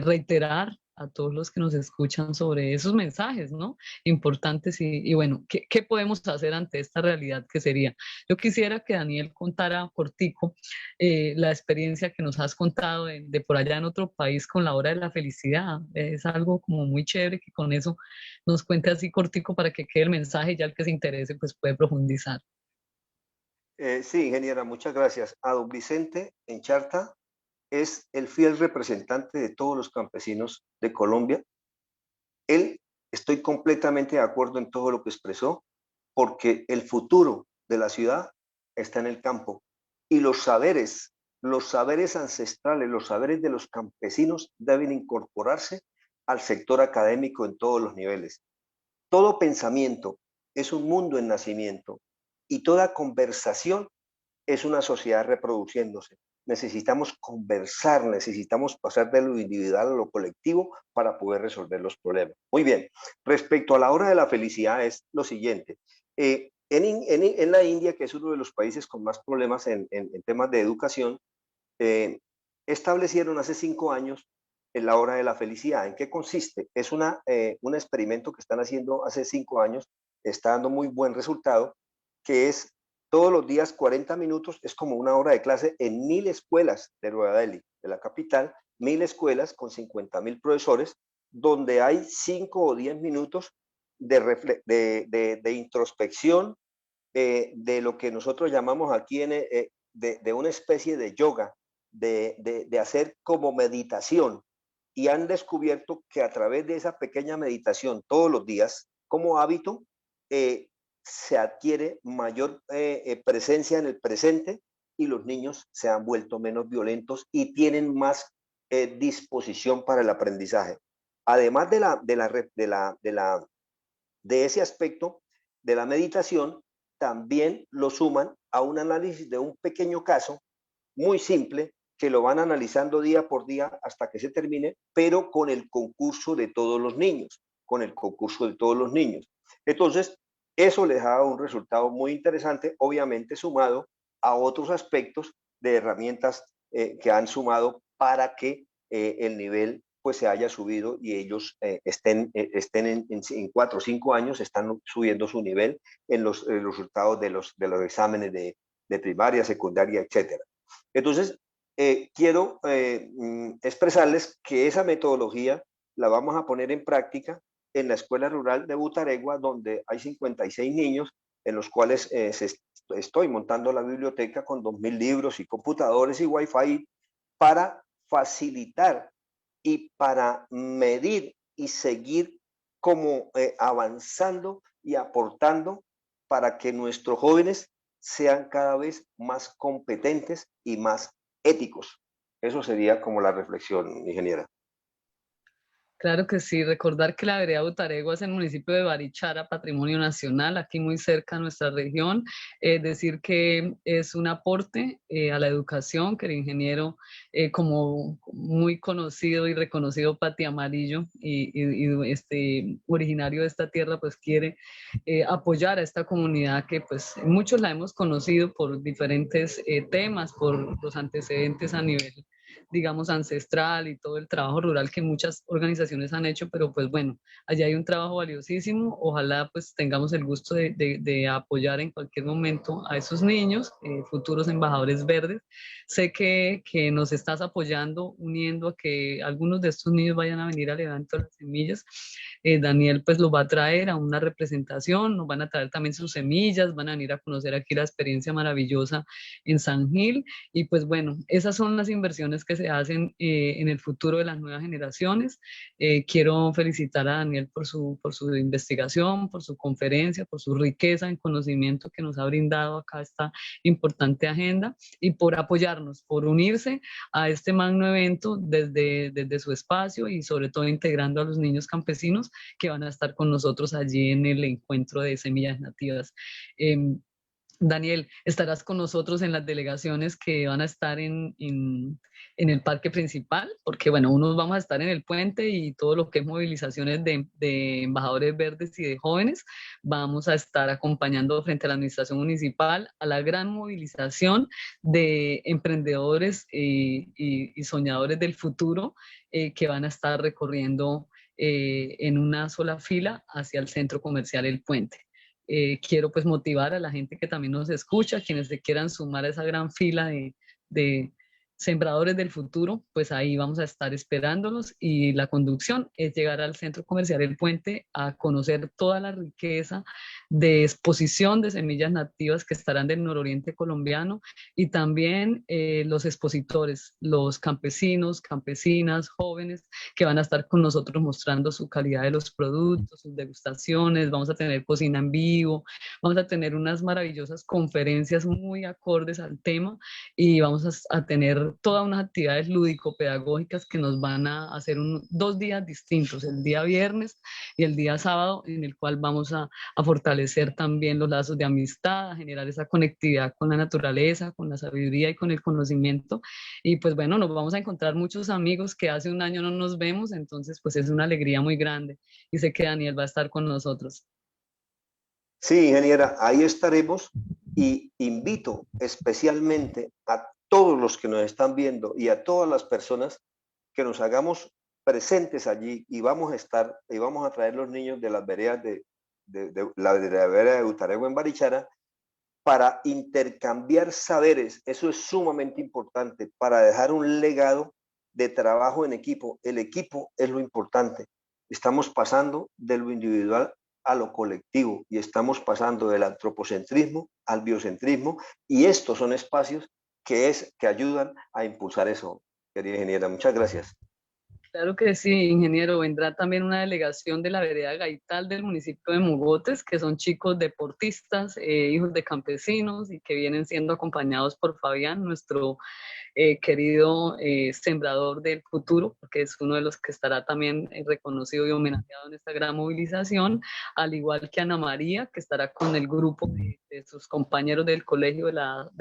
reiterar a todos los que nos escuchan sobre esos mensajes, ¿no? Importantes y bueno, ¿qué podemos hacer ante esta realidad que sería? Yo quisiera que Daniel contara cortico la experiencia que nos has contado de por allá en otro país con la hora de la felicidad. Es algo como muy chévere que con eso nos cuente así cortico para que quede el mensaje y ya el que se interese pues puede profundizar. Sí, ingeniera, muchas gracias. A don Vicente en Charta es el fiel representante de todos los campesinos de Colombia. Él, estoy completamente de acuerdo en todo lo que expresó, porque el futuro de la ciudad está en el campo y los saberes ancestrales, los saberes de los campesinos deben incorporarse al sector académico en todos los niveles. Todo pensamiento es un mundo en nacimiento y toda conversación es una sociedad reproduciéndose. Necesitamos conversar, necesitamos pasar de lo individual a lo colectivo para poder resolver los problemas. Muy bien, respecto a la hora de la felicidad es lo siguiente. En la India, que es uno de los países con más problemas en temas de educación, establecieron hace 5 años la hora de la felicidad. ¿En qué consiste? Es un experimento que están haciendo hace 5 años, está dando muy buen resultado, que es todos los días 40 minutos, es como una hora de clase en 1000 escuelas de Nueva Delhi, de la capital, 1000 escuelas con 50.000 profesores, donde hay 5 o 10 minutos de introspección, de lo que nosotros llamamos aquí de una especie de yoga, de hacer como meditación. Y han descubierto que a través de esa pequeña meditación todos los días, como hábito, se adquiere mayor presencia en el presente y los niños se han vuelto menos violentos y tienen más disposición para el aprendizaje. Además de ese aspecto de la meditación, también lo suman a un análisis de un pequeño caso muy simple que lo van analizando día por día hasta que se termine, pero con el concurso de todos los niños, Entonces, eso les ha dado un resultado muy interesante, obviamente sumado a otros aspectos de herramientas que han sumado para que el nivel pues se haya subido y ellos estén en 4 o 5 años, están subiendo su nivel en los resultados de los exámenes de primaria, secundaria, etcétera. Entonces, quiero expresarles que esa metodología la vamos a poner en práctica en la escuela rural de Butaregua, donde hay 56 niños, en los cuales estoy montando la biblioteca con 2000 libros y computadores y wifi para facilitar y para medir y seguir como avanzando y aportando para que nuestros jóvenes sean cada vez más competentes y más éticos. Eso sería como la reflexión, ingeniera. Claro que sí, recordar que la vereda Butaregua es el municipio de Barichara, Patrimonio Nacional, aquí muy cerca a nuestra región. Decir que es un aporte a la educación, que el ingeniero, como muy conocido y reconocido Pati Amarillo originario de esta tierra, pues quiere apoyar a esta comunidad que pues muchos la hemos conocido por diferentes temas, por los antecedentes a nivel, digamos, ancestral y todo el trabajo rural que muchas organizaciones han hecho, pero pues bueno, allá hay un trabajo valiosísimo. Ojalá pues tengamos el gusto de apoyar en cualquier momento a esos niños, futuros embajadores verdes. Sé que nos estás apoyando, uniendo a que algunos de estos niños vayan a venir al evento de las semillas. Daniel pues los va a traer a una representación, nos van a traer también sus semillas, van a venir a conocer aquí la experiencia maravillosa en San Gil. Y pues bueno, esas son las inversiones que se hacen en el futuro de las nuevas generaciones. Quiero felicitar a Daniel por su investigación, por su conferencia, por su riqueza en conocimiento que nos ha brindado acá esta importante agenda y por apoyarnos, por unirse a este magno evento desde su espacio y sobre todo integrando a los niños campesinos que van a estar con nosotros allí en el encuentro de semillas nativas. Daniel, estarás con nosotros en las delegaciones que van a estar en el parque principal, porque bueno, unos vamos a estar en el puente y todo lo que es movilizaciones de embajadores verdes y de jóvenes, vamos a estar acompañando frente a la administración municipal a la gran movilización de emprendedores y soñadores del futuro que van a estar recorriendo en una sola fila hacia el centro comercial El Puente. Quiero pues motivar a la gente que también nos escucha, quienes se quieran sumar a esa gran fila de sembradores del futuro, pues ahí vamos a estar esperándolos y la conducción es llegar al centro comercial El Puente a conocer toda la riqueza de exposición de semillas nativas que estarán del nororiente colombiano y también los expositores, los campesinos, campesinas, jóvenes que van a estar con nosotros mostrando su calidad de los productos, sus degustaciones, vamos a tener cocina en vivo, vamos a tener unas maravillosas conferencias muy acordes al tema y vamos a tener todas unas actividades lúdico-pedagógicas que nos van a hacer 2 días distintos, el día viernes y el día sábado, en el cual vamos a fortalecer también los lazos de amistad, a generar esa conectividad con la naturaleza, con la sabiduría y con el conocimiento. Y pues bueno, nos vamos a encontrar muchos amigos que hace un año no nos vemos, entonces pues es una alegría muy grande y sé que Daniel va a estar con nosotros. Sí, ingeniera, ahí estaremos y invito especialmente a todos los que nos están viendo y a todas las personas que nos hagamos presentes allí y vamos a estar y vamos a traer los niños de las veredas de la vereda de Butaregua en Barichara para intercambiar saberes. Eso es sumamente importante para dejar un legado de trabajo en equipo. El equipo es lo importante. Estamos pasando de lo individual a lo colectivo y estamos pasando del antropocentrismo al biocentrismo y estos son espacios que ayudan a impulsar eso, querida ingeniera. Muchas gracias. Claro que sí, ingeniero. Vendrá también una delegación de la vereda Gaital del municipio de Mogotes, que son chicos deportistas, hijos de campesinos y que vienen siendo acompañados por Fabián, nuestro querido sembrador del futuro, porque es uno de los que estará también reconocido y homenajeado en esta gran movilización, al igual que Ana María, que estará con el grupo de sus compañeros del colegio de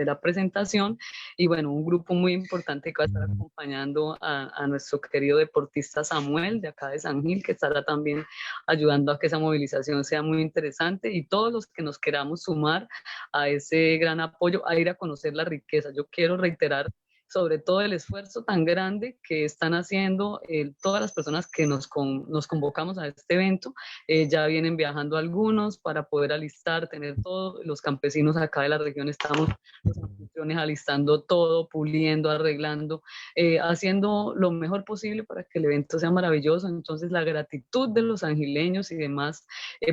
la presentación, y bueno, un grupo muy importante que va a estar acompañando a nuestro querido deportista Samuel, de acá de San Gil, que estará también ayudando a que esa movilización sea muy interesante, y todos los que nos queramos sumar a ese gran apoyo, a ir a conocer la riqueza. Yo quiero reiterar sobre todo el esfuerzo tan grande que están haciendo todas las personas que nos convocamos a este evento. Ya vienen viajando algunos para poder alistar, tener todos los campesinos acá de la región, estamos los anfitriones alistando todo, puliendo, arreglando, haciendo lo mejor posible para que el evento sea maravilloso. Entonces la gratitud de los angileños y demás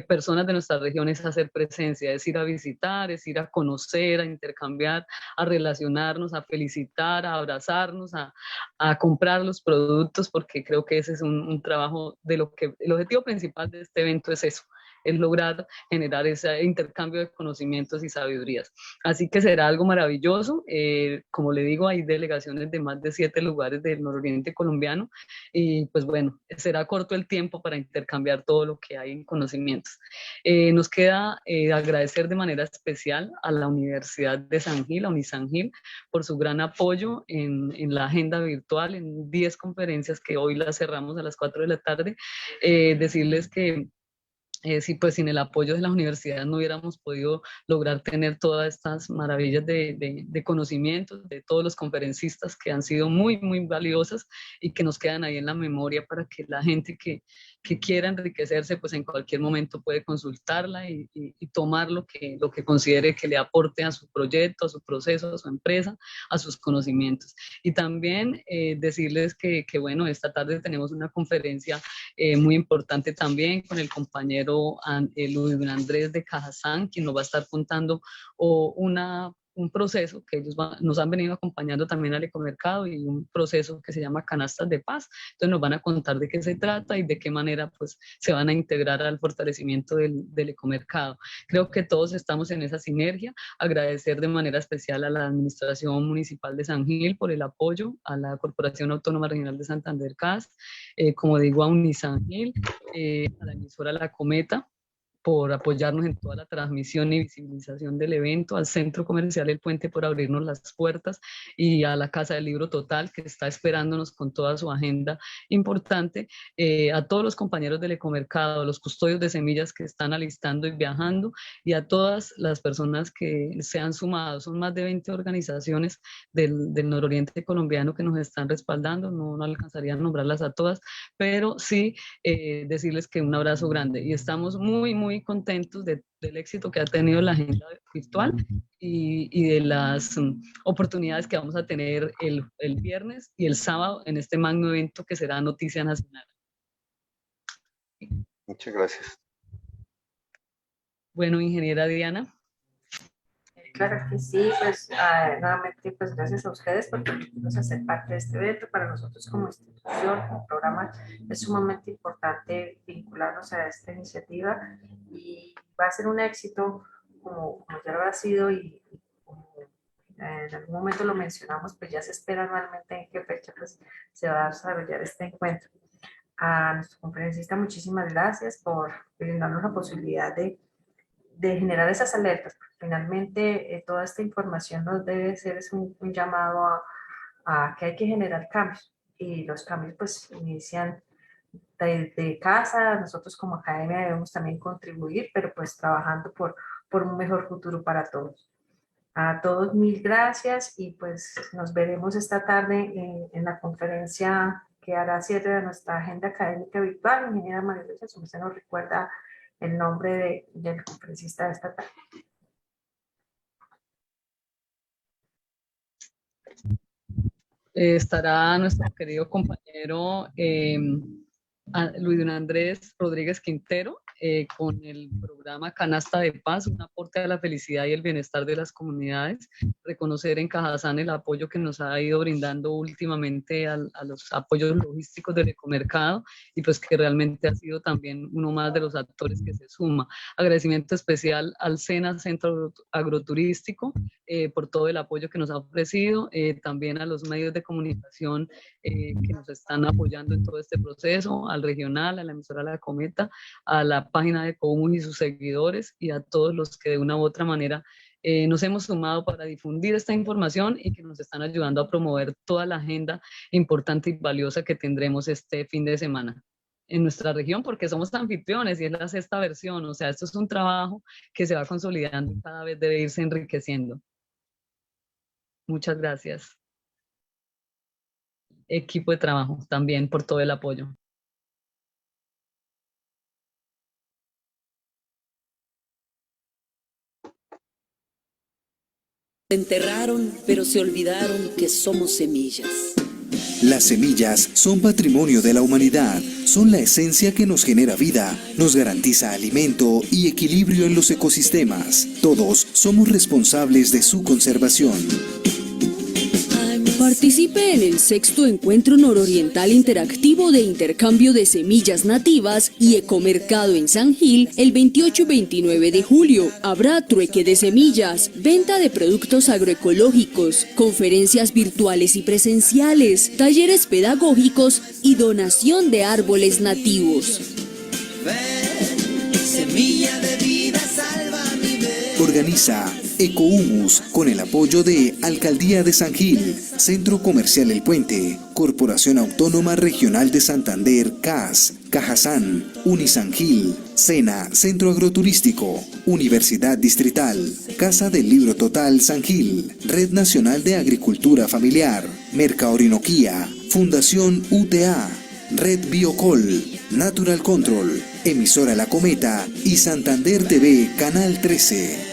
personas de nuestra región es hacer presencia, es ir a visitar, es ir a conocer, a intercambiar, a relacionarnos, a felicitar, a abrazarnos, a comprar los productos, porque creo que ese es un trabajo de lo que el objetivo principal de este evento es eso, es lograr generar ese intercambio de conocimientos y sabidurías. Así que será algo maravilloso. Como le digo, hay delegaciones de más de 7 lugares del nororiente colombiano y pues bueno, será corto el tiempo para intercambiar todo lo que hay en conocimientos. Nos queda agradecer de manera especial a la Universidad de San Gil, a Unisangil, por su gran apoyo en la agenda virtual, en 10 conferencias que hoy las cerramos a las 4 de la tarde. Decirles que sí, pues sin el apoyo de las universidades no hubiéramos podido lograr tener todas estas maravillas de conocimientos, de todos los conferencistas que han sido muy, muy valiosas y que nos quedan ahí en la memoria para que la gente que quiera enriquecerse, pues en cualquier momento puede consultarla y tomar lo que considere que le aporte a su proyecto, a su proceso, a su empresa, a sus conocimientos. Y también decirles que, bueno, esta tarde tenemos una conferencia muy importante también con el compañero Luis Andrés de Cajazán, quien nos va a estar contando un proceso que ellos nos han venido acompañando también al Ecomercado y un proceso que se llama Canastas de Paz. Entonces nos van a contar de qué se trata y de qué manera pues se van a integrar al fortalecimiento del Ecomercado. Creo que todos estamos en esa sinergia. Agradecer de manera especial a la Administración Municipal de San Gil por el apoyo, a la Corporación Autónoma Regional de Santander CAS, como digo, a Unisangil, a la emisora La Cometa, por apoyarnos en toda la transmisión y visibilización del evento, al Centro Comercial El Puente por abrirnos las puertas y a la Casa del Libro Total que está esperándonos con toda su agenda importante, a todos los compañeros del Ecomercado, los custodios de semillas que están alistando y viajando y a todas las personas que se han sumado. Son más de 20 organizaciones del nororiente colombiano que nos están respaldando, no alcanzaría a nombrarlas a todas, pero sí decirles que un abrazo grande y estamos muy contentos del éxito que ha tenido la agenda virtual y de las oportunidades que vamos a tener el viernes y el sábado en este magno evento que será Noticia Nacional. Muchas gracias. Bueno, ingeniera Diana. Claro que sí, pues nuevamente pues gracias a ustedes por permitirnos hacer parte de este evento. Para nosotros como institución, como programa, es sumamente importante vincularnos a esta iniciativa y va a ser un éxito como ya lo ha sido y como en algún momento lo mencionamos, pues ya se espera anualmente en qué fecha pues se va a desarrollar este encuentro. A nuestro conferencista, muchísimas gracias por brindarnos la posibilidad de generar esas alertas. Finalmente, toda esta información nos debe ser un llamado a que hay que generar cambios y los cambios pues inician desde casa. Nosotros como academia debemos también contribuir, pero pues trabajando por un mejor futuro para todos. A todos mil gracias y pues nos veremos esta tarde en la conferencia que hará cierre de nuestra agenda académica virtual. Ingeniera María Luisa, si usted nos recuerda el nombre del conferencista de esta tarde. Estará nuestro querido compañero Luis Andrés Rodríguez Quintero con el programa Canasta de Paz, un aporte a la felicidad y el bienestar de las comunidades. Reconocer en Cajazán el apoyo que nos ha ido brindando últimamente a los apoyos logísticos del Ecomercado y pues que realmente ha sido también uno más de los actores que se suma. Agradecimiento especial al SENA, Centro Agroturístico, por todo el apoyo que nos ha ofrecido, también a los medios de comunicación que nos están apoyando en todo este proceso, al regional, a la emisora La Cometa, a la página de Ecohumus y sus seguidores y a todos los que de una u otra manera nos hemos sumado para difundir esta información y que nos están ayudando a promover toda la agenda importante y valiosa que tendremos este fin de semana en nuestra región, porque somos anfitriones y es la 6ª versión. O sea, esto es un trabajo que se va consolidando y cada vez debe irse enriqueciendo. Muchas gracias, equipo de trabajo, también por todo el apoyo. Se enterraron, pero se olvidaron que somos semillas. Las semillas son patrimonio de la humanidad, son la esencia que nos genera vida, nos garantiza alimento y equilibrio en los ecosistemas. Todos somos responsables de su conservación. Participe en el 6º Encuentro Nororiental Interactivo de Intercambio de Semillas Nativas y Ecomercado en San Gil el 28 y 29 de julio. Habrá trueque de semillas, venta de productos agroecológicos, conferencias virtuales y presenciales, talleres pedagógicos y donación de árboles nativos. Semilla de vida salva mi vida. Organiza Ecohumus con el apoyo de Alcaldía de San Gil, Centro Comercial El Puente, Corporación Autónoma Regional de Santander, CAS, Cajazán, Unisangil, SENA, Centro Agroturístico, Universidad Distrital, Casa del Libro Total San Gil, Red Nacional de Agricultura Familiar, Mercaorinoquía, Fundación UTA, Red Biocol, Natural Control, Emisora La Cometa y Santander TV Canal 13.